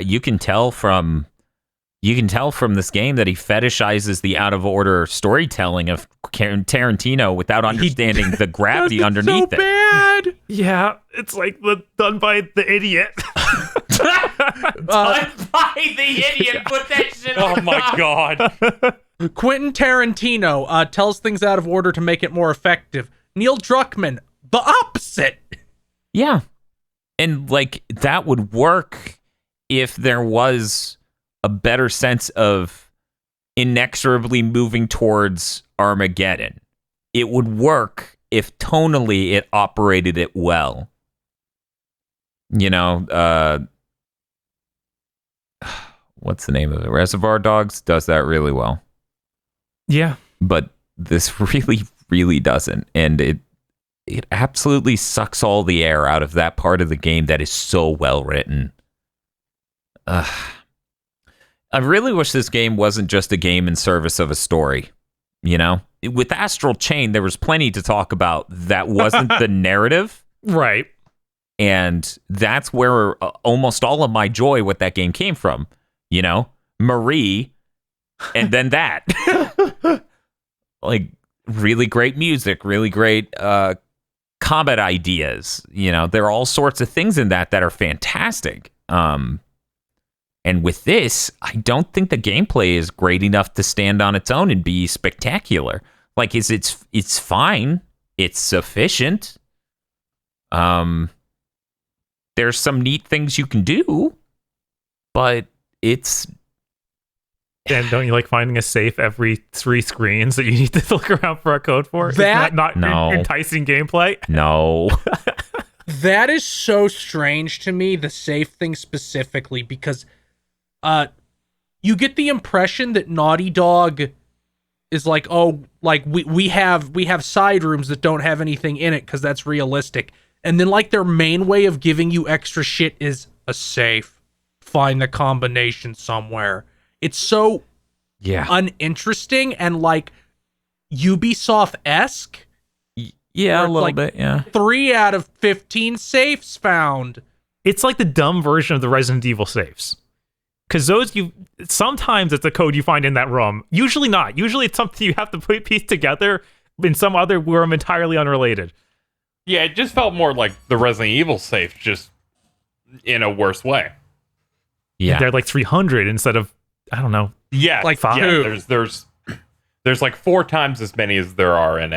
You can tell from this game that he fetishizes the out of order storytelling of Tarantino without understanding the gravity underneath so bad. Yeah, it's like done by the idiot. Done by the idiot. Put that shit on. Oh my god. Quentin Tarantino tells things out of order to make it more effective. Neil Druckmann, the opposite. Yeah. And like that would work if there was a better sense of inexorably moving towards Armageddon. It would work if tonally it operated it well. You know, what's the name of it? Reservoir Dogs does that really well. Yeah. But this really, really doesn't. And it absolutely sucks all the air out of that part of the game that is so well written. I really wish this game wasn't just a game in service of a story, you know? With Astral Chain, there was plenty to talk about that wasn't the narrative. Right. And that's where almost all of my joy with that game came from, you know? Marie, and then that. Like, really great music, really great combat ideas. You know, there are all sorts of things in that are fantastic. And with this, I don't think the gameplay is great enough to stand on its own and be spectacular. Like, it's fine. It's sufficient. There's some neat things you can do, but it's... And don't you like finding a safe every 3 screens that you need to look around for a code for? That not enticing gameplay? No. That is so strange to me, the safe thing specifically, because you get the impression that Naughty Dog is like, oh, like we have side rooms that don't have anything in it because that's realistic. And then like their main way of giving you extra shit is a safe. Find the combination somewhere. It's so uninteresting and like Ubisoft-esque. Yeah, a little bit, yeah. 3 out of 15 safes found. It's like the dumb version of the Resident Evil safes. Because sometimes it's a code you find in that room. Usually not. Usually it's something you have to piece together in some other room entirely unrelated. Yeah, it just felt more like the Resident Evil safe, just in a worse way. Yeah. They're like 300 instead of, I don't know, Yeah, Like five? two. There's like 4 times as many as there are in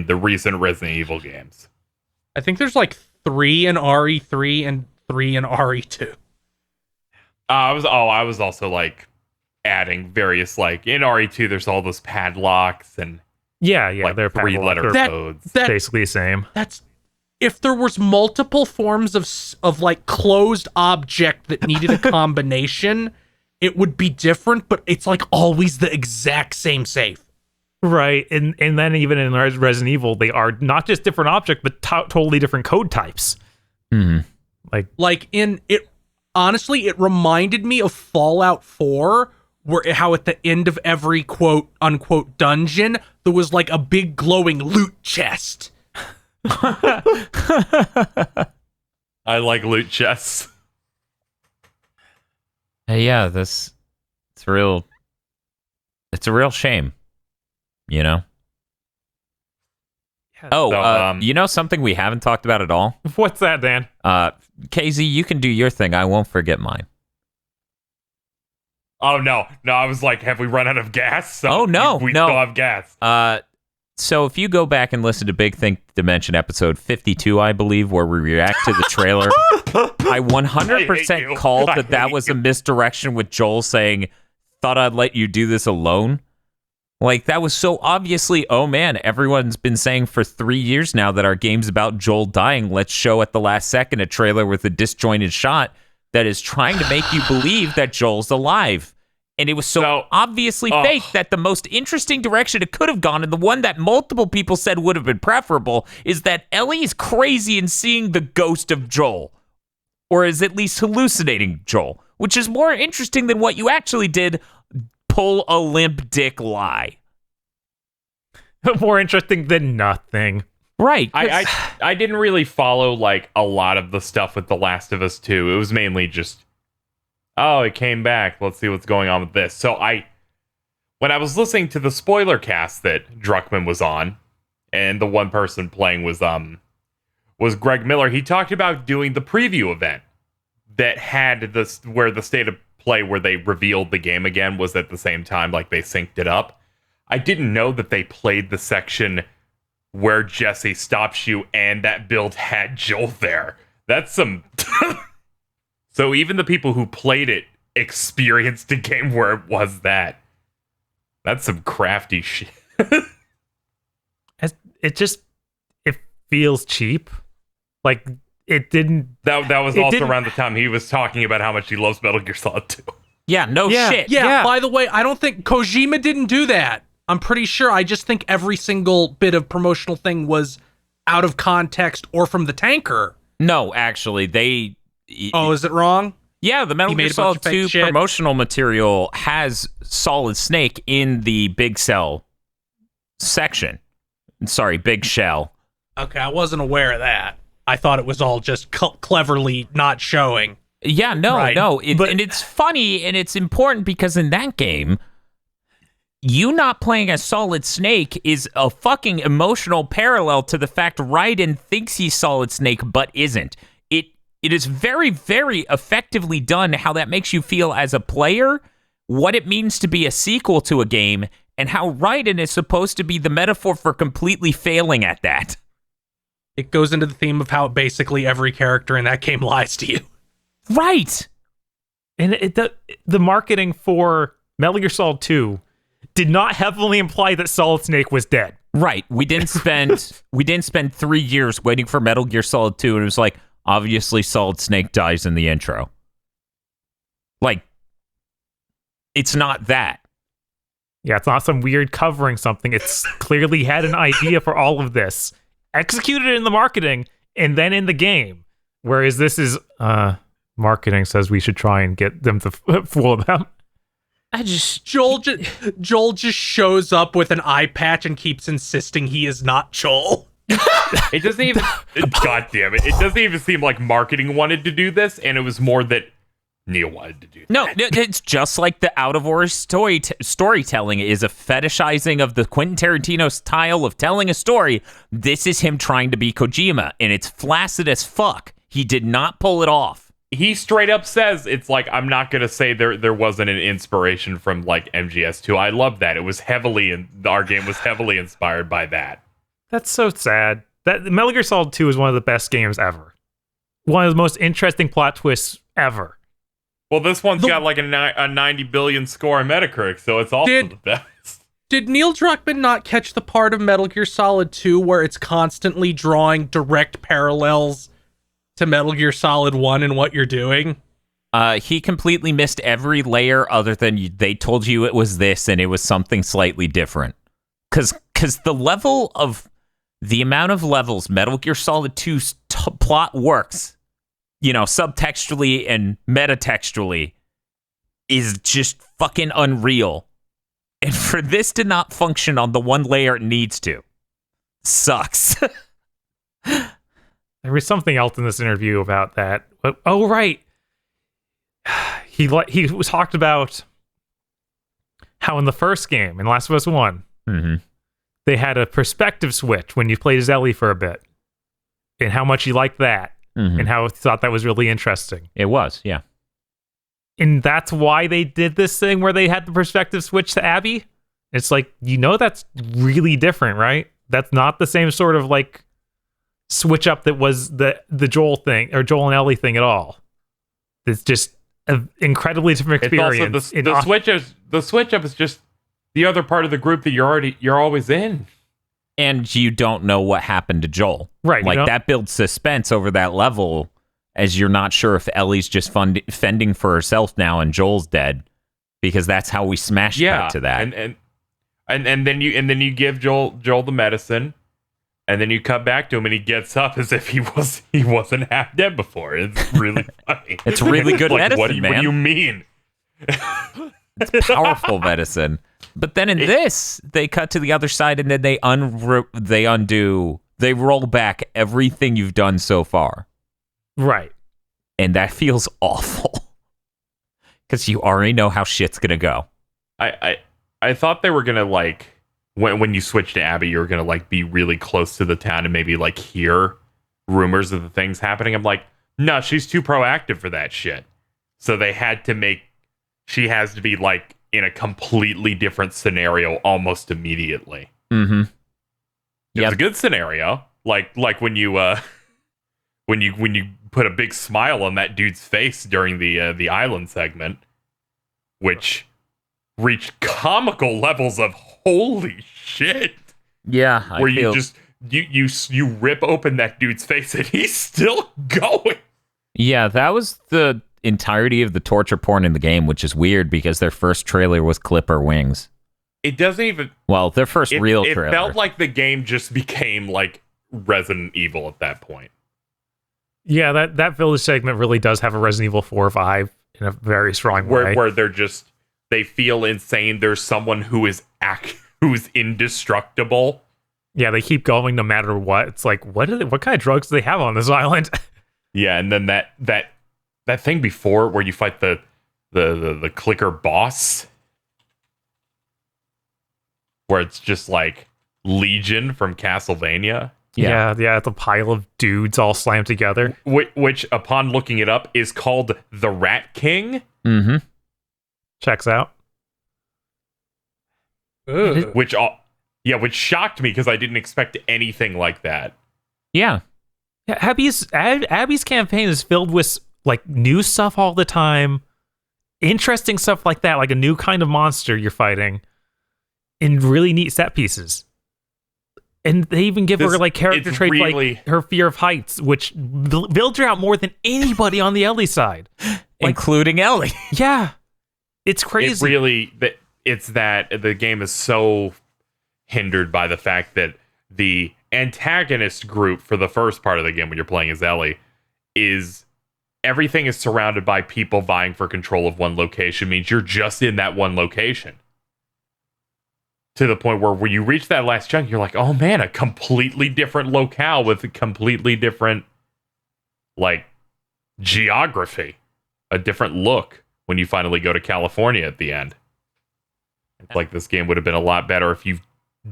the recent Resident Evil games. I think there's like 3 in RE3 and 3 in RE2. I was also like adding various, like in RE2 there's all those padlocks and Yeah, like they're 3-letter they're codes. basically the same. That's if there was multiple forms of like closed object that needed a combination, it would be different, but it's like always the exact same safe. Right, and then even in Resident Evil, they are not just different objects, but totally different code types. Mhm. Like in it, honestly, it reminded me of Fallout 4, where how at the end of every quote unquote dungeon there was like a big glowing loot chest. I like loot chests. Yeah, it's a real shame, you know? Oh, So, you know something we haven't talked about at all? What's that, Dan? KZ, you can do your thing. I won't forget mine. Oh no, I was like, have we run out of gas? So Oh, no, we no. still have gas. So if you go back and listen to Big Think Dimension episode 52, I believe, where we react to the trailer, I 100% called that was a misdirection with Joel saying, thought I'd let you do this alone. Like, that was so obviously, oh man, everyone's been saying for 3 years now that our game's about Joel dying. Let's show at the last second a trailer with a disjointed shot that is trying to make you believe that Joel's alive. And it was so obviously fake that the most interesting direction it could have gone, and the one that multiple people said would have been preferable, is that Ellie is crazy and seeing the ghost of Joel. Or is at least hallucinating Joel, which is more interesting than what you actually did, pull a limp dick lie. More interesting than nothing. Right. I didn't really follow like a lot of the stuff with The Last of Us 2. It was mainly just, oh, it came back. Let's see what's going on with this. So when I was listening to the Spoilercast that Druckmann was on, and the one person playing was Greg Miller, he talked about doing the preview event that had this where the state of play where they revealed the game again was at the same time, like they synced it up. I didn't know that they played the section where Jesse stops you and that build had Joel there. That's some... So even the people who played it experienced a game where it was that. That's some crafty shit. It feels cheap. Like, it didn't... That was also around the time he was talking about how much he loves Metal Gear Solid 2. Yeah, shit. Yeah, by the way, I don't think Kojima didn't do that. I'm pretty sure. I just think every single bit of promotional thing was out of context or from the tanker. No, actually, they... Oh, is it wrong? Yeah, the Metal He made Gear a bunch Solid of fake 2 shit. promotional material has Solid Snake in the Big Cell section. Sorry, Big Shell. Okay, I wasn't aware of that. I thought it was all just cleverly not showing. Yeah, no. But- And it's funny and it's important because in that game, you not playing as Solid Snake is a fucking emotional parallel to the fact Raiden thinks he's Solid Snake but isn't. It is very, very effectively done how that makes you feel as a player, what it means to be a sequel to a game, and how Raiden is supposed to be the metaphor for completely failing at that. It goes into the theme of how basically every character in that game lies to you. Right. And the marketing for Metal Gear Solid 2 did not heavily imply that Solid Snake was dead. Right. We didn't spend 3 years waiting for Metal Gear Solid 2, and it was like, obviously Solid Snake dies in the intro. Like, it's not that. Yeah, it's not some weird covering something. It's clearly had an idea for all of this. Executed it in the marketing and then in the game. Whereas this is marketing says we should try and get them to fool them. Joel just shows up with an eye patch and keeps insisting he is not Joel. It doesn't even... God damn it. It doesn't even seem like marketing wanted to do this, and it was more that Neil wanted to do that. No, it's just like the out-of-order storytelling is a fetishizing of the Quentin Tarantino style of telling a story. This is him trying to be Kojima, and it's flaccid as fuck. He did not pull it off. he straight up says it's like, I'm not gonna say there wasn't an inspiration from like MGS2. I love that. It was our game was heavily inspired by that. That's so sad. That Metal Gear Solid 2 is one of the best games ever. One of the most interesting plot twists ever. Well, this one's got like a 90 billion score on Metacritic, so it's also the best. Did Neil Druckmann not catch the part of Metal Gear Solid 2 where it's constantly drawing direct parallels to Metal Gear Solid 1 and what you're doing? He completely missed every layer other than they told you it was this and it was something slightly different. Because the amount of levels Metal Gear Solid 2's plot works, subtextually and metatextually, is just fucking unreal. And for this to not function on the one layer it needs to, sucks. There was something else in this interview about that. Oh, right. He was talked about how in the first game, in Last of Us 1, they had a perspective switch when you played as Ellie for a bit, and how much he liked that, and how he thought that was really interesting. It was, yeah. And that's why they did this thing where they had the perspective switch to Abby. It's like, that's really different, right? That's not the same sort of like switch up that was the Joel thing or Joel and Ellie thing at all. It's just an incredibly different experience. Also the switch up is just the other part of the group that you're always in. And you don't know what happened to Joel. Right. Like that builds suspense over that level, as you're not sure if Ellie's just fending for herself now and Joel's dead, because that's how we smash cut to that. And then you give Joel the medicine. And then you come back to him, and he gets up as if he wasn't half dead before. It's really funny. It's really good medicine, what man. do you mean? It's powerful medicine. But then in this, they cut to the other side, and then they roll back everything you've done so far. Right. And that feels awful. Because you already know how shit's gonna go. I thought they were gonna like, when you switch to Abby, you're gonna like be really close to the town and maybe like hear rumors of the things happening. I'm like, no, she's too proactive for that shit. So they had to she has to be like in a completely different scenario almost immediately. Mm-hmm. It's a good scenario. Like when you when you put a big smile on that dude's face during the island segment, which reached comical levels of holy shit. Yeah, where you rip open that dude's face and he's still going. Yeah, that was the entirety of the torture porn in the game, which is weird because their first trailer was Clipper Wings. It doesn't even... Well, their first real trailer. It felt like the game just became like Resident Evil at that point. Yeah, that village segment really does have a Resident Evil 4 vibe in a very strong way. Where they feel insane. There's someone who's indestructible. Yeah, they keep going no matter what. It's like, what kind of drugs do they have on this island? Yeah, and then that thing before where you fight the clicker boss, where it's just like Legion from Castlevania. Yeah, it's a pile of dudes all slammed together. Which upon looking it up, is called the Rat King. Mm-hmm. Checks out. Which shocked me because I didn't expect anything like that. Yeah. Abby's campaign is filled with like new stuff all the time, interesting stuff like that, like a new kind of monster you're fighting, and really neat set pieces. And they even give her like character traits like her fear of heights, which builds her out more than anybody on the Ellie side, including Ellie. Yeah, it's crazy. It's that the game is so hindered by the fact that the antagonist group for the first part of the game when you're playing as Ellie is everything is surrounded by people vying for control of one location, means you're just in that one location. To the point where when you reach that last chunk, you're like, oh man, a completely different locale with a completely different like geography, a different look when you finally go to California at the end. It's like this game would have been a lot better if you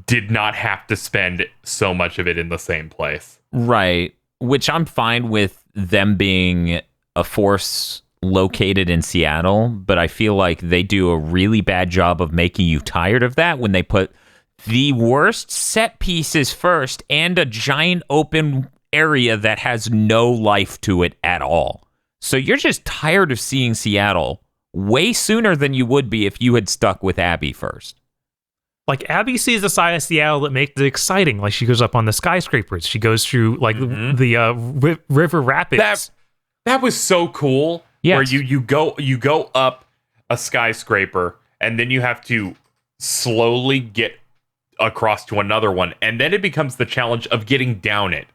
did not have to spend so much of it in the same place. Right. Which I'm fine with them being a force located in Seattle, but I feel like they do a really bad job of making you tired of that when they put the worst set pieces first and a giant open area that has no life to it at all. So you're just tired of seeing Seattle way sooner than you would be if you had stuck with Abby first. Like, Abby sees a side of Seattle that makes it exciting. Like, she goes up on the skyscrapers. She goes through, like, the river rapids. That was so cool. Yes. Where you go up a skyscraper, and then you have to slowly get across to another one, and then it becomes the challenge of getting down it,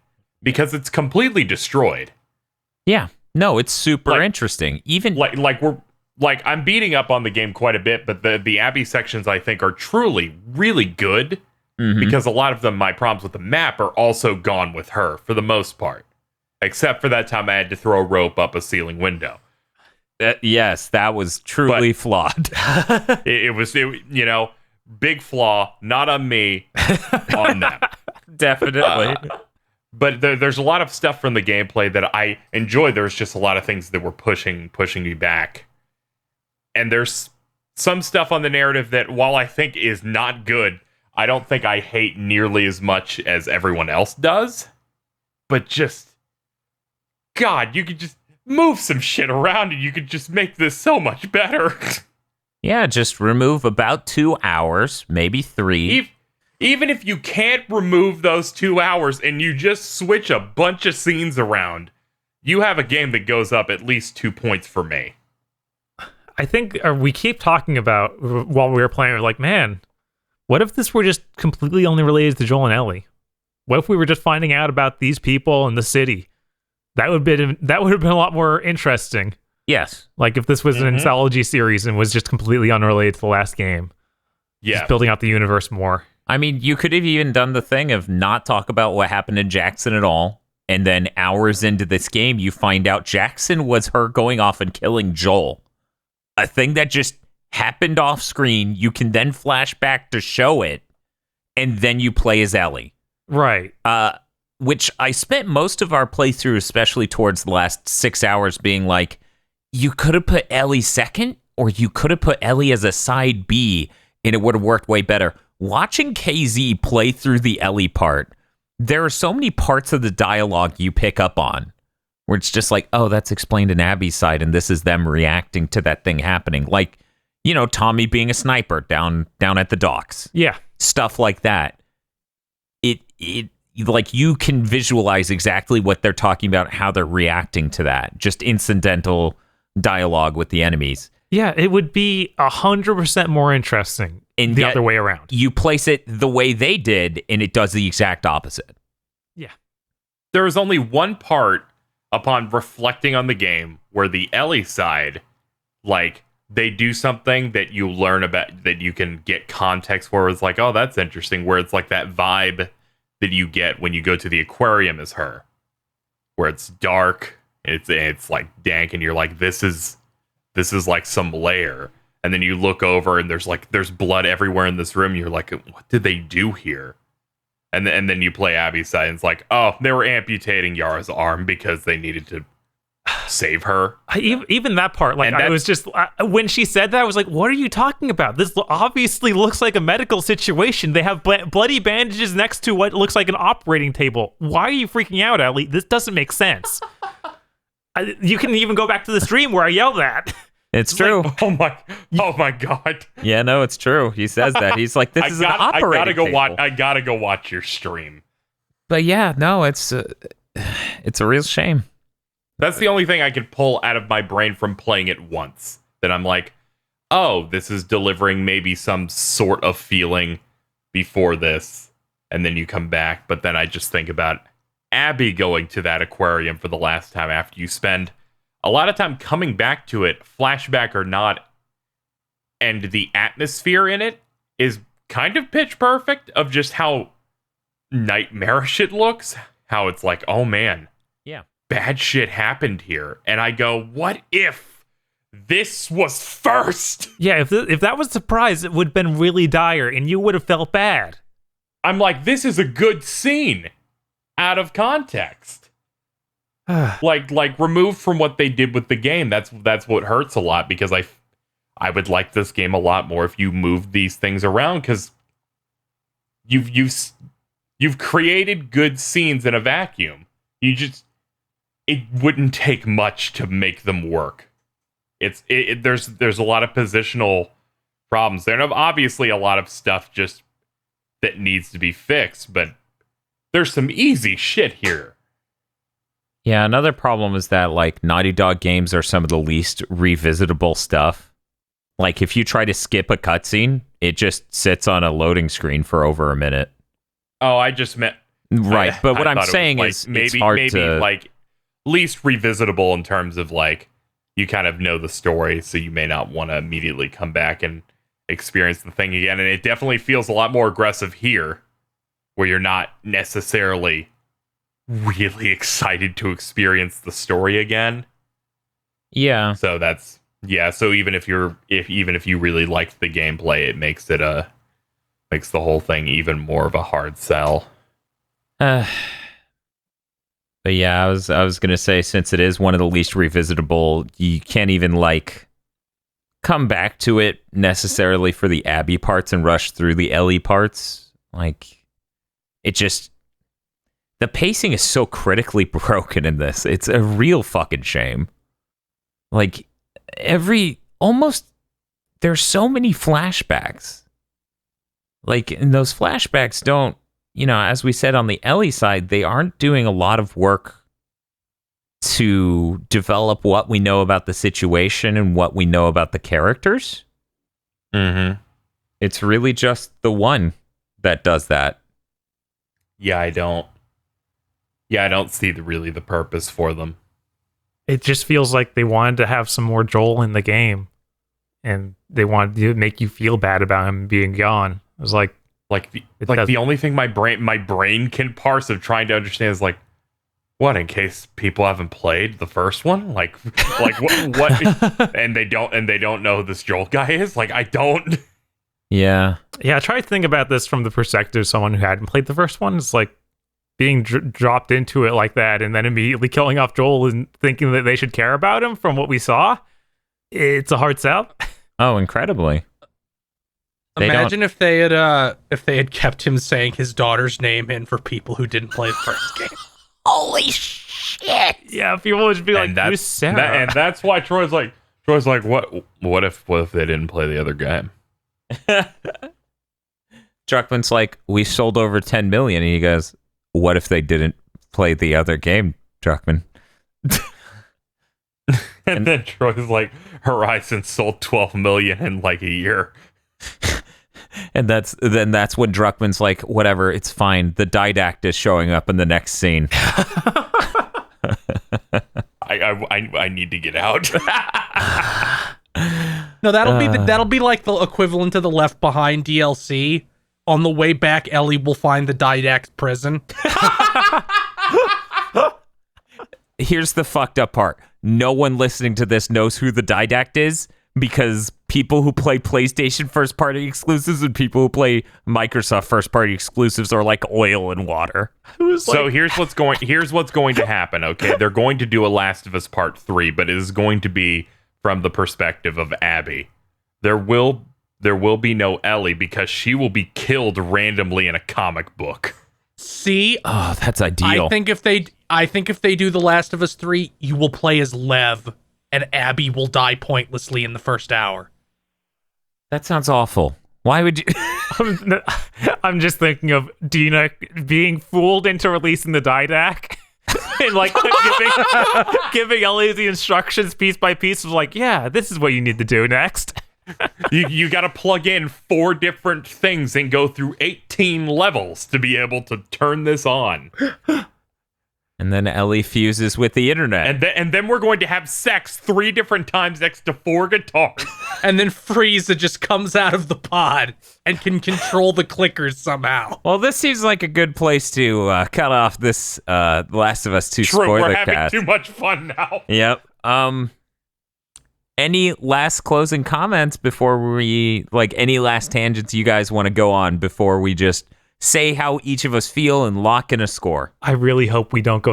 because it's completely destroyed. Yeah. No, it's super interesting. Even I'm beating up on the game quite a bit, but the Abby sections I think are truly really good because a lot of them, my problems with the map are also gone with her for the most part, except for that time I had to throw a rope up a ceiling window. Yes, that was truly flawed. it was big flaw, not on me, on them. Definitely. But there's a lot of stuff from the gameplay that I enjoy. There's just a lot of things that were pushing me back. And there's some stuff on the narrative that, while I think is not good, I don't think I hate nearly as much as everyone else does. But just, God, you could just move some shit around and you could just make this so much better. Yeah, just remove about 2 hours, maybe 3. Even if you can't remove those 2 hours and you just switch a bunch of scenes around, you have a game that goes up at least 2 points for me. I think we keep talking about, while we were playing, we're like, man, what if this were just completely only related to Joel and Ellie? What if we were just finding out about these people in the city? That would have been a lot more interesting. Yes. Like, if this was an anthology series and was just completely unrelated to the last game. Yeah. Just building out the universe more. I mean, you could have even done the thing of not talk about what happened to Jackson at all, and then hours into this game, you find out Jackson was her going off and killing Joel. A thing that just happened off screen. You can then flash back to show it, and then you play as Ellie. Right. Which I spent most of our playthrough, especially towards the last 6 hours, being like, you could have put Ellie second, or you could have put Ellie as a side B, and it would have worked way better. Watching KZ play through the Ellie part, there are so many parts of the dialogue you pick up on where it's just like, oh, that's explained in Abby's side, and this is them reacting to that thing happening. Like, Tommy being a sniper down at the docks. Yeah. Stuff like that. It like, you can visualize exactly what they're talking about, how they're reacting to that. Just incidental dialogue with the enemies. Yeah, it would be 100% more interesting And the other way around. You place it the way they did, and it does the exact opposite. Yeah. There is only one part, upon reflecting on the game, where the Ellie side, like, they do something that you learn about, that you can get context for. It's like, oh, that's interesting. Where it's like that vibe that you get when you go to the aquarium as her, where it's dark, it's like dank, and you're like, this is like some lair. And then you look over and there's blood everywhere in this room. You're like, what did they do here? And then you play Abby's side, and it's like, oh, they were amputating Yara's arm because they needed to save her. Even that part, like, I was just, when she said that, I was like, what are you talking about? This obviously looks like a medical situation. They have bloody bandages next to what looks like an operating table. Why are you freaking out, Ellie? This doesn't make sense. You can even go back to the stream where I yelled that. It's true. Like, oh my God. Yeah, no, it's true. He says that. He's like, this is an operating table. I gotta go watch your stream. But yeah, no, it's a real shame. That's the only thing I could pull out of my brain from playing it once. That I'm like, oh, this is delivering maybe some sort of feeling before this. And then you come back. But then I just think about Abby going to that aquarium for the last time after you spend a lot of time coming back to it, flashback or not, and the atmosphere in it is kind of pitch perfect of just how nightmarish it looks. How it's like, oh man, yeah, bad shit happened here. And I go, what if this was first? Yeah, if that was the surprise, it would have been really dire, and you would have felt bad. I'm like, this is a good scene out of context. like removed from what they did with the game. That's what hurts a lot, because I would like this game a lot more if you moved these things around, because you've created good scenes in a vacuum. It wouldn't take much to make them work. There's a lot of positional problems there, and obviously a lot of stuff just that needs to be fixed, but there's some easy shit here. Yeah, another problem is that like Naughty Dog games are some of the least revisitable stuff. Like if you try to skip a cutscene, it just sits on a loading screen for over a minute. Oh, I just meant right. But what I'm saying is it's hard to like least revisitable in terms of like you kind of know the story, so you may not want to immediately come back and experience the thing again. And it definitely feels a lot more aggressive here, where you're not necessarily really excited to experience the story again. Yeah. So that's so even if you really liked the gameplay, it makes the whole thing even more of a hard sell. But yeah, I was gonna say, since it is one of the least revisitable, you can't even like come back to it necessarily for the Abby parts and rush through the Ellie parts. Like it just, the pacing is so critically broken in this. It's a real fucking shame. Like there's so many flashbacks. Like, and those flashbacks don't, as we said on the Ellie side, they aren't doing a lot of work to develop what we know about the situation and what we know about the characters. Mm-hmm. It's really just the one that does that. Yeah, I don't see the purpose for them. It just feels like they wanted to have some more Joel in the game, and they wanted to make you feel bad about him being gone. It was like the only thing my brain can parse of trying to understand is like, what, in case people haven't played the first one, like what and they don't know who this Joel guy is. Like, I don't. Yeah. I try to think about this from the perspective of someone who hadn't played the first one. It's like being dropped into it like that, and then immediately killing off Joel and thinking that they should care about him from what we saw. It's a hard sell. Oh, incredibly. Imagine if they had kept him saying his daughter's name in for people who didn't play the first game. Holy shit! Yeah, people would just be like, "Who's Sarah?" And that's why Troy's like, what if they didn't play the other game? Druckmann's like, we sold over 10 million, and he goes, what if they didn't play the other game, Druckmann? and then Troy's like, Horizon sold 12 million in like a year. And that's when Druckmann's like, whatever, it's fine. The didact is showing up in the next scene. I need to get out. No, that'll be like the equivalent to the Left Behind DLC. On the way back, Ellie will find the didact prison. Here's the fucked up part. No one listening to this knows who the didact is, because people who play PlayStation first-party exclusives and people who play Microsoft first-party exclusives are like oil and water. So here's what's going to happen, okay? They're going to do a Last of Us Part 3, but it is going to be from the perspective of Abby. There will be no Ellie, because she will be killed randomly in a comic book. See? Oh, that's ideal. I think if they do The Last of Us 3, you will play as Lev, and Abby will die pointlessly in the first hour. That sounds awful. Why would you? I'm just thinking of Dina being fooled into releasing the didact. And like giving Ellie the instructions piece by piece of like, yeah, this is what you need to do next. You got to plug in 4 different things and go through 18 levels to be able to turn this on. And then Ellie fuses with the internet. And then we're going to have sex 3 different times next to 4 guitars. And then Frieza just comes out of the pod and can control the clickers somehow. Well, this seems like a good place to cut off this Last of Us 2 True, spoiler we're having cast. too much fun now. Yep. Any last closing comments before we, like, any last tangents you guys want to go on before we just say how each of us feel, and lock in a score. I really hope we don't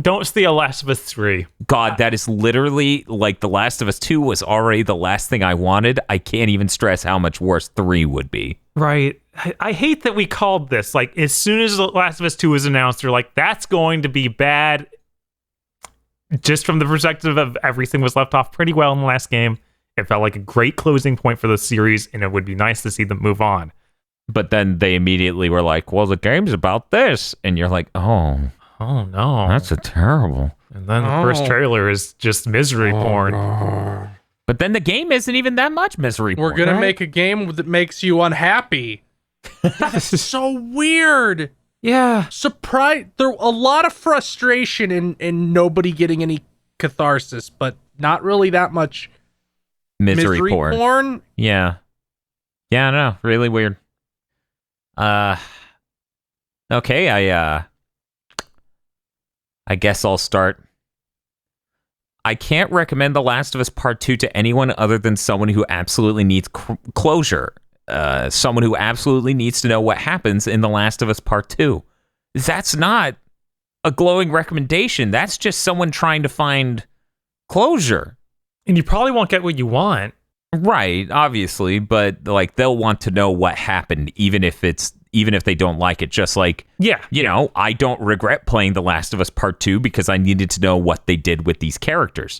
don't see a Last of Us 3. God, that is literally like The Last of Us 2 was already the last thing I wanted. I can't even stress how much worse 3 would be. Right. I hate that we called this. Like, as soon as The Last of Us 2 was announced, they're like, that's going to be bad. Just from the perspective of everything was left off pretty well in the last game. It felt like a great closing point for the series, and it would be nice to see them move on. But then they immediately were like, well, the game's about this. And you're like, oh no. that's a terrible. And then the first trailer is just misery porn. God. But then the game isn't even that much misery We're porn, gonna right? make a game that makes you unhappy. That's so weird. Yeah. Surprise! There a lot of frustration in nobody getting any catharsis, but not really that much misery porn. Yeah. Yeah, I know. Really weird. Okay, I guess I'll start. I can't recommend The Last of Us Part 2 to anyone other than someone who absolutely needs closure. Someone who absolutely needs to know what happens in The Last of Us Part 2. That's not a glowing recommendation. That's just someone trying to find closure. And you probably won't get what you want. Right, obviously, but like they'll want to know what happened, even if they don't like it. Just like, yeah, you know, I don't regret playing The Last of Us Part 2 because I needed to know what they did with these characters.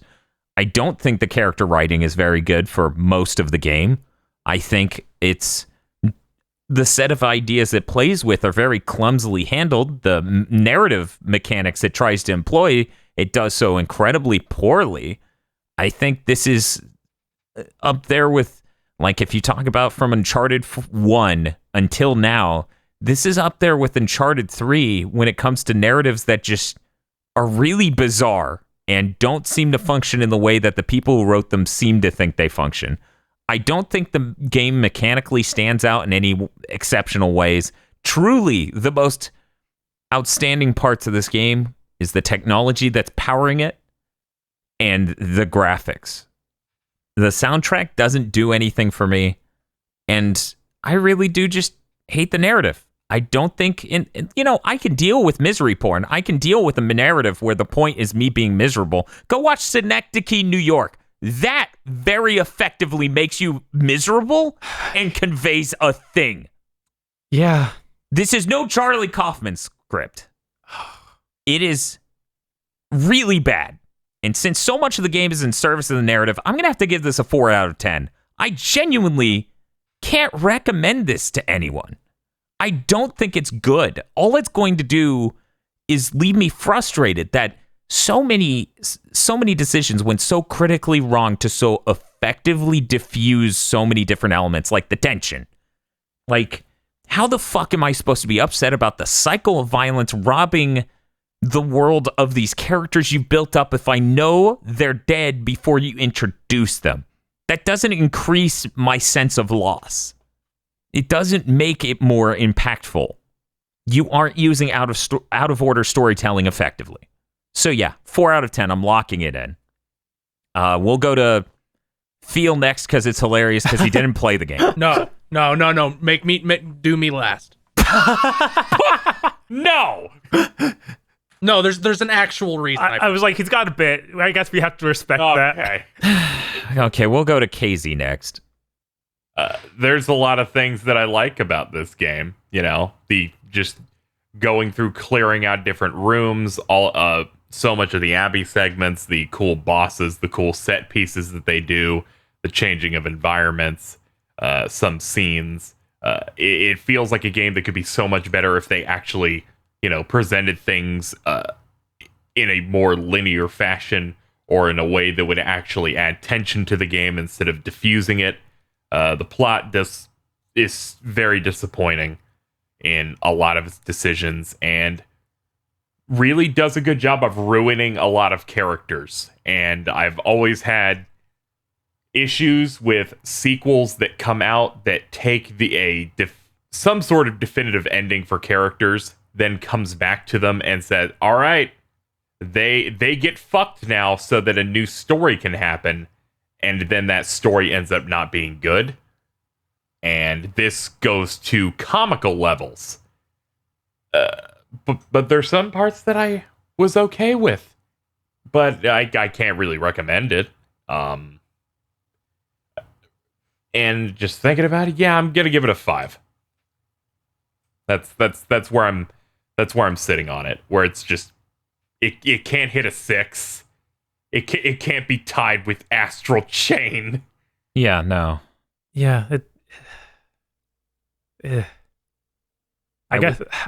I don't think the character writing is very good for most of the game. I think it's the set of ideas it plays with are very clumsily handled. The narrative mechanics it tries to employ, it does so incredibly poorly. I think this is up there with, like, if you talk about from Uncharted 1 until now, this is up there with Uncharted 3 when it comes to narratives that just are really bizarre and don't seem to function in the way that the people who wrote them seem to think they function. I don't think the game mechanically stands out in any exceptional ways. Truly, the most outstanding parts of this game is the technology that's powering it and the graphics. The soundtrack doesn't do anything for me, and I really do just hate the narrative. I don't think, I can deal with misery porn. I can deal with a narrative where the point is me being miserable. Go watch Synecdoche, New York. That very effectively makes you miserable and conveys a thing. Yeah. This is no Charlie Kaufman script. It is really bad. And since so much of the game is in service of the narrative, I'm going to have to give this a 4 out of 10. I genuinely can't recommend this to anyone. I don't think it's good. All it's going to do is leave me frustrated that so many decisions went so critically wrong to so effectively diffuse so many different elements, like the tension. Like, how the fuck am I supposed to be upset about the cycle of violence robbing the world of these characters you built up if I know they're dead before you introduce them? That doesn't increase my sense of loss. It doesn't make it more impactful. You aren't using out of order storytelling effectively. So yeah, 4 out of 10. I'm locking it in. We'll go to Feel next because it's hilarious because he didn't play the game. No. Do me last. No. No, there's an actual reason. I was like, he's got a bit. I guess we have to respect that. Okay. Okay, we'll go to Casey next. There's a lot of things that I like about this game. You know, the just going through, clearing out different rooms, all so much of the Abbey segments, the cool bosses, the cool set pieces that they do, the changing of environments, some scenes. It feels like a game that could be so much better if they actually, presented things in a more linear fashion or in a way that would actually add tension to the game instead of diffusing it. The plot is very disappointing in a lot of its decisions and really does a good job of ruining a lot of characters. And I've always had issues with sequels that come out that take some sort of definitive ending for characters, then comes back to them and says, all right, they get fucked now so that a new story can happen. And then that story ends up not being good. And this goes to comical levels. but there's some parts that I was okay with, but I can't really recommend it. And just thinking about it, yeah, I'm gonna give it a 5. That's where I'm sitting on it. Where it's just it can't hit a 6. It can't be tied with Astral Chain. Yeah, no. Yeah, I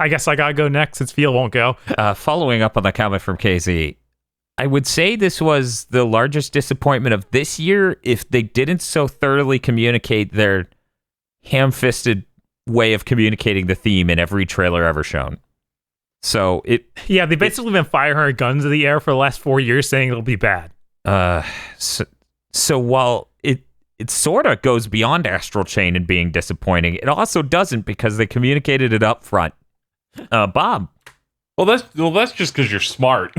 guess I gotta go next since Feel won't go. Following up on the comment from KZ, I would say this was the largest disappointment of this year if they didn't so thoroughly communicate their ham-fisted way of communicating the theme in every trailer ever shown. So they basically been firing guns in the air for the last 4 years saying it'll be bad. So while it sort of goes beyond Astral Chain and being disappointing, it also doesn't because they communicated it up front. Bob. Well, that's just because you're smart.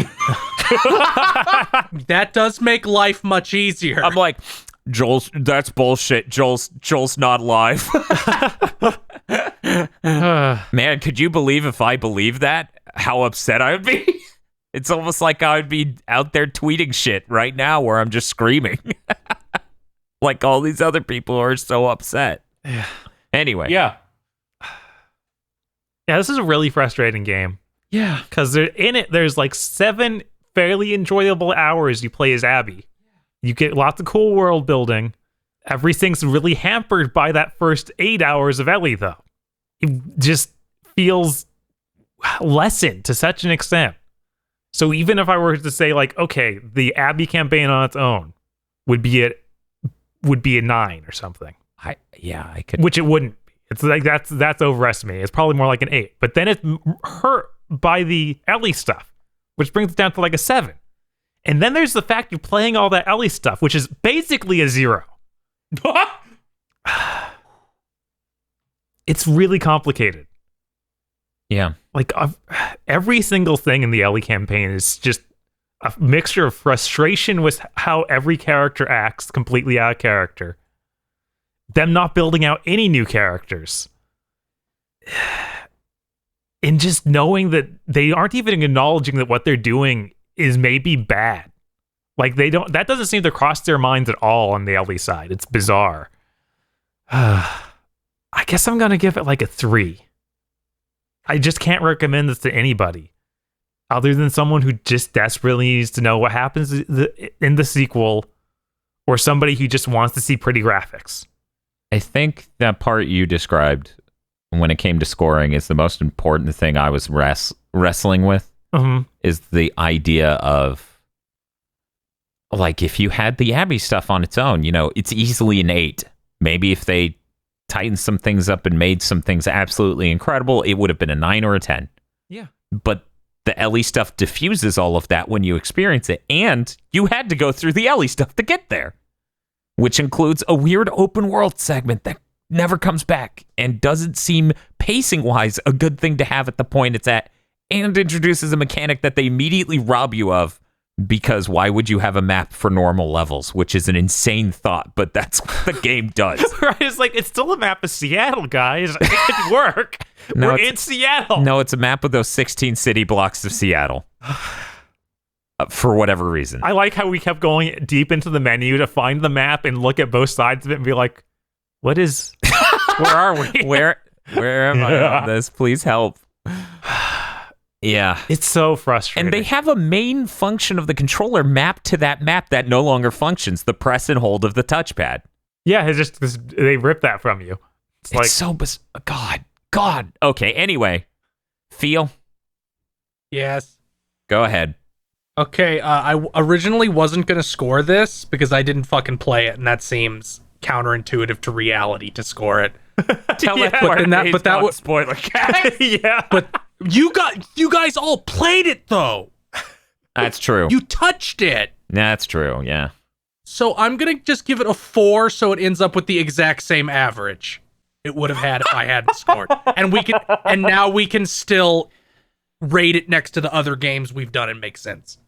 That does make life much easier. I'm like, that's bullshit. Joel's not alive. Man, could you believe if I believed that? How upset I would be? It's almost like I would be out there tweeting shit right now where I'm just screaming. Like all these other people are so upset. Anyway. Yeah, this is a really frustrating game. Yeah. Because there's like 7 fairly enjoyable hours you play as Abby. You get lots of cool world building. Everything's really hampered by that first 8 hours of Ellie, though. It just feels lessened to such an extent. So even if I were to say, like, okay, the Abby campaign on its own would be a 9 or something. I could. Which it wouldn't be. It's like that's overestimating. It's probably more like an 8. But then it's hurt by the Ellie stuff, which brings it down to like a 7. And then there's the fact you're playing all that Ellie stuff, which is basically a 0. It's really complicated. Yeah. Like every single thing in the Ellie campaign is just a mixture of frustration with how every character acts completely out of character. Them not building out any new characters. And just knowing that they aren't even acknowledging that what they're doing is maybe bad. Like that doesn't seem to cross their minds at all on the Ellie side. It's bizarre. I guess I'm going to give it like a 3. I just can't recommend this to anybody other than someone who just desperately needs to know what happens in the sequel or somebody who just wants to see pretty graphics. I think that part you described when it came to scoring is the most important thing I was wrestling with. Is the idea of, like, if you had the Abby stuff on its own, it's easily an 8. Maybe if they tightened some things up and made some things absolutely incredible, it would have been a 9 or a 10. Yeah. But the Ellie stuff diffuses all of that when you experience it, and you had to go through the Ellie stuff to get there, which includes a weird open world segment that never comes back and doesn't seem pacing-wise a good thing to have at the point it's at, and introduces a mechanic that they immediately rob you of, because why would you have a map for normal levels, which is an insane thought, but that's what the game does. Right? It's like, it's still a map of Seattle, guys. It could work. No, We're in Seattle. No, it's a map of those 16 city blocks of Seattle. For whatever reason. I like how we kept going deep into the menu to find the map and look at both sides of it and be like, where are we? Where am I on this? Please help. Yeah. It's so frustrating. And they have a main function of the controller mapped to that map that no longer functions, the press and hold of the touchpad. Yeah, it's just they rip that from you. It's like so God. Okay, anyway. Feel? Yes. Go ahead. Okay, I originally wasn't going to score this because I didn't fucking play it, and that seems counterintuitive to reality to score it. Tell Yeah, but that was Spoilercast. Yeah. But you guys all played it, though. That's true. You touched it. That's true, yeah. So I'm going to just give it a 4 so it ends up with the exact same average it would have had if I hadn't scored. And now we can still rate it next to the other games we've done and make sense.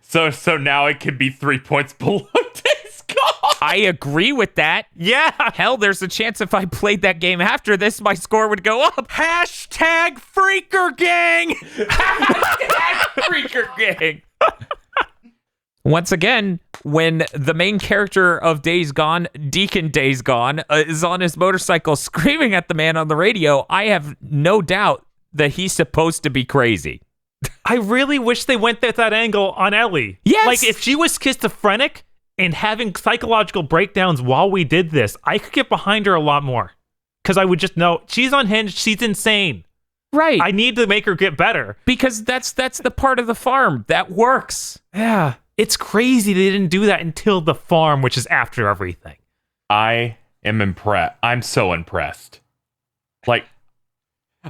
So now it can be 3 points below Days Gone. I agree with that. Yeah. Hell, there's a chance if I played that game after this, my score would go up. Hashtag Freaker Gang. Freaker gang. Once again, when the main character of Days Gone, Deacon Days Gone, is on his motorcycle screaming at the man on the radio, I have no doubt that he's supposed to be crazy. I really wish they went at that angle on Ellie. Yes. Like, if she was schizophrenic and having psychological breakdowns while we did this, I could get behind her a lot more. Because I would just know, she's unhinged, she's insane. Right. I need to make her get better. Because that's the part of the farm that works. Yeah. It's crazy they didn't do that until the farm, which is after everything. I am impressed. I'm so impressed. Like,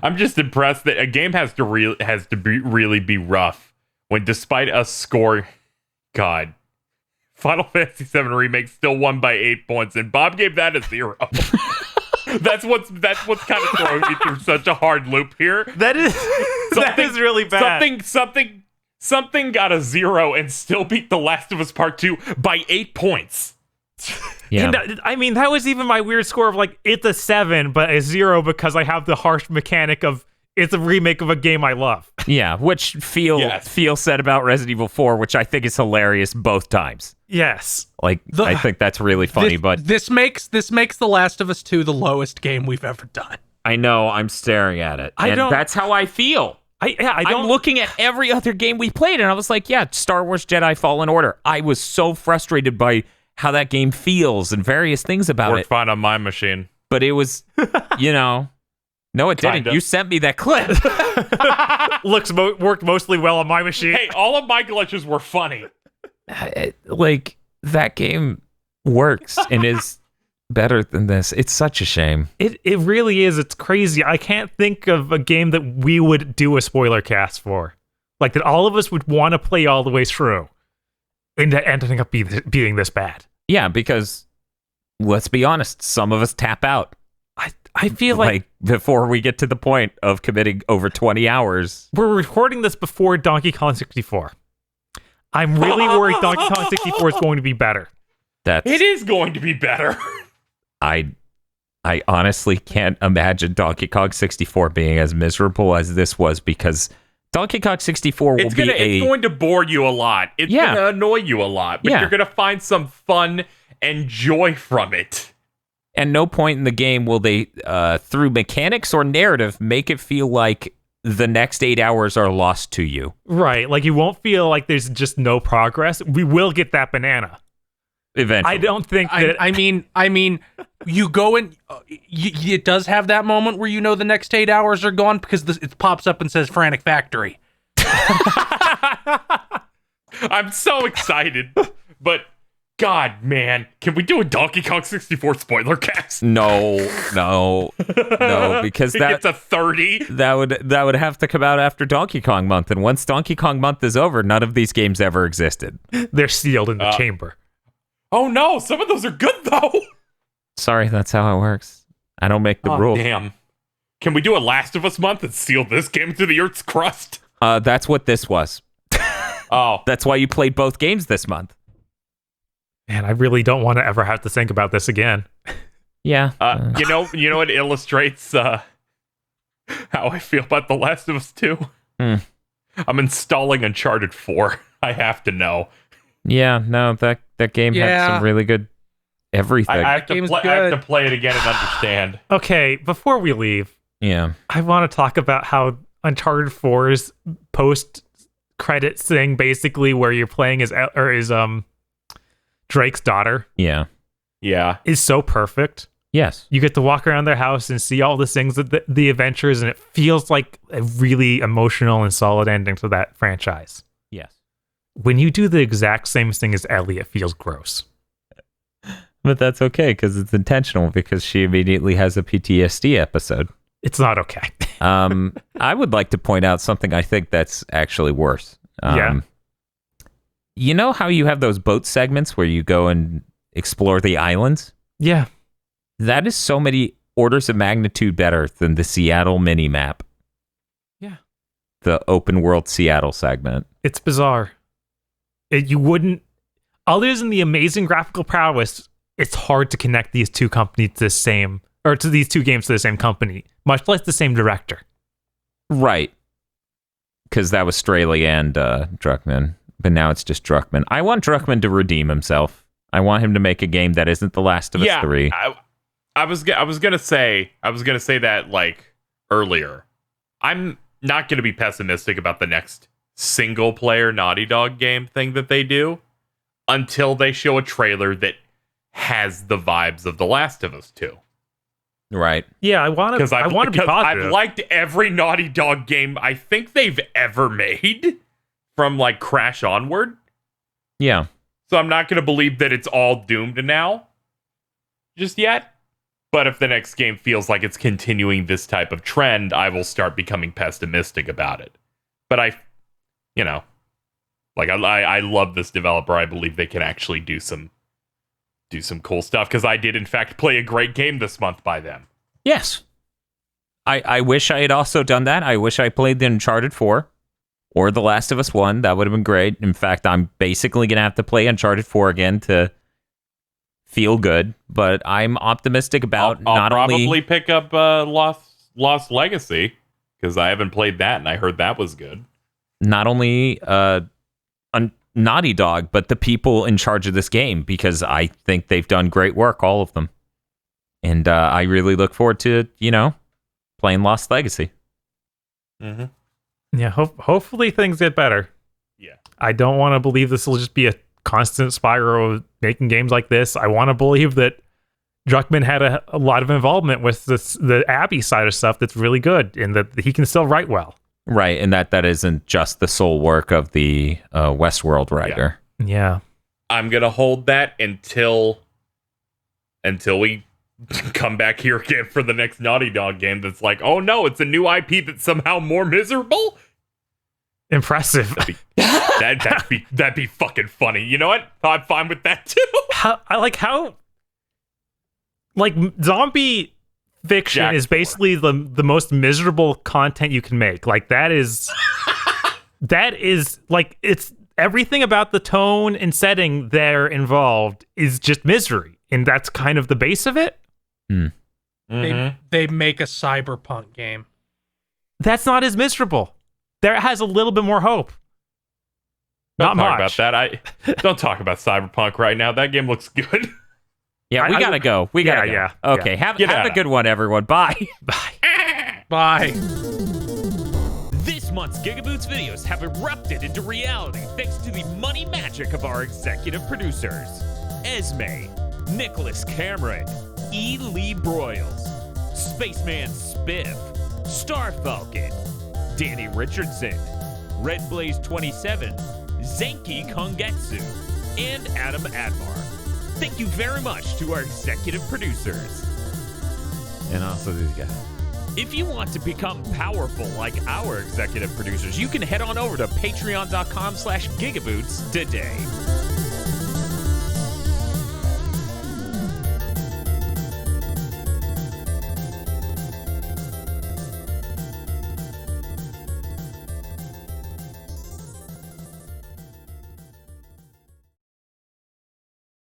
I'm just impressed that a game has to really be rough when, despite us score, God, Final Fantasy VII Remake still won by 8 points, and Bob gave that a 0. That's what's kind of throwing me through such a hard loop here. That is really bad. Something got a 0 and still beat The Last of Us Part 2 by 8 points. Yeah. And, I mean, that was even my weird score of like, it's a 7, but a 0 because I have the harsh mechanic of it's a remake of a game I love. Yeah, which Phil said about Resident Evil 4, which I think is hilarious both times. Yes. Like, I think that's really funny, but this makes The Last of Us 2 the lowest game we've ever done. I know, I'm staring at it. And that's how I feel. I'm looking at every other game we played, and I was like, yeah, Star Wars Jedi Fallen Order. I was so frustrated by how that game feels and various things about Worked it. fine on my machine. But it was, no, it didn't. Kinda. You sent me that clip. Worked mostly well on my machine. Hey, all of my glitches were funny. Like, that game works and is better than this. It's such a shame. It really is. It's crazy. I can't think of a game that we would do a spoiler cast for. Like, that all of us would want to play all the way through. And that ending up being this bad. Yeah, because, let's be honest, some of us tap out. I feel like before we get to the point of committing over 20 hours. We're recording this before Donkey Kong 64. I'm really worried Donkey Kong 64 is going to be better. It is going to be better. I honestly can't imagine Donkey Kong 64 being as miserable as this was, because Donkey Kong 64 it's going to bore you a lot. It's going to annoy you a lot, but you're going to find some fun and joy from it. And no point in the game will they, through mechanics or narrative, make it feel like the next 8 hours are lost to you. Right. Like, you won't feel like there's just no progress. We will get that banana. Eventually. I don't think that... I mean, you go in... it does have that moment where you know the next 8 hours are gone because it pops up and says Frantic Factory. I'm so excited, but... God, man, can we do a Donkey Kong 64 spoiler cast? No, because that gets a 30. That would have to come out after Donkey Kong Month, and once Donkey Kong Month is over, none of these games ever existed. They're sealed in the chamber. Oh no, some of those are good though. Sorry, that's how it works. I don't make the rules. Damn. Can we do a Last of Us month and seal this game to the Earth's crust? That's what this was. Oh, that's why you played both games this month. Man, I really don't want to ever have to think about this again. Yeah. You know what illustrates how I feel about The Last of Us 2? I'm installing Uncharted 4. I have to know. Yeah, no, that game had some really good everything. I have to play it again and understand. Okay, before we leave, I want to talk about how Uncharted 4's post-credit thing, basically, where you're playing as Drake's daughter. Yeah. Is so perfect. Yes. You get to walk around their house and see all the things, the adventures, and it feels like a really emotional and solid ending to that franchise. Yes. When you do the exact same thing as Ellie, it feels gross. But that's okay, because it's intentional, because she immediately has a PTSD episode. It's not okay. I would like to point out something I think that's actually worse. You know how you have those boat segments where you go and explore the islands? Yeah. That is so many orders of magnitude better than the Seattle mini-map. Yeah. The open world Seattle segment. It's bizarre. You wouldn't, other than the amazing graphical prowess, it's hard to connect these two companies to these two games to the same company, much less the same director. Right. Because that was Straley and Druckmann, but now it's just Druckmann. I want Druckmann to redeem himself. I want him to make a game that isn't The Last of Us 3. I was gonna say that like earlier. I'm not gonna be pessimistic about the next single player Naughty Dog game thing that they do until they show a trailer that has the vibes of The Last of Us 2. Right. Yeah, I want to be positive. I've liked every Naughty Dog game I think they've ever made from like Crash onward. Yeah. So I'm not going to believe that it's all doomed now just yet. But if the next game feels like it's continuing this type of trend, I will start becoming pessimistic about it. But I love this developer. I believe they can actually do some cool stuff because I did in fact play a great game this month by them. Yes. I wish I had also done that. I wish I played the Uncharted 4 or The Last of Us 1. That would have been great. In fact, I'm basically going to have to play Uncharted 4 again to feel good, but I'm optimistic about I'll probably pick up Lost Legacy because I haven't played that and I heard that was good. Not only Naughty Dog, but the people in charge of this game, because I think they've done great work, all of them. And I really look forward to, playing Lost Legacy. Mm-hmm. Yeah, hopefully things get better. Yeah. I don't want to believe this will just be a constant spiral of making games like this. I want to believe that Druckmann had a lot of involvement with the Abby side of stuff that's really good, and that he can still write well. Right, and that isn't just the sole work of the Westworld writer. Yeah. I'm going to hold that until we come back here again for the next Naughty Dog game that's like, oh no, it's a new IP that's somehow more miserable? Impressive. That'd be fucking funny. You know what? I'm fine with that too. How zombie fiction is basically the most miserable content you can make. Like that is like, it's everything about the tone and setting there involved is just misery, and that's kind of the base of it. Mm-hmm. They make a cyberpunk game. That's not as miserable. There has a little bit more hope. Don't Not talk much. about that. Don't talk about Cyberpunk right now. That game looks good. Yeah, we gotta go. We gotta go. Yeah. Okay, have a good one, everyone. Bye. Bye. This month's GigaBoots videos have erupted into reality thanks to the money magic of our executive producers. Esme, Nicholas Cameron, E. Lee Broyles, Spaceman Spiff, Star Falcon, Danny Richardson, Red Blaze 27, Zenki Kongetsu, and Adam Admar. Thank you very much to our executive producers. And also these guys. If you want to become powerful like our executive producers, you can head on over to patreon.com/gigaboots today.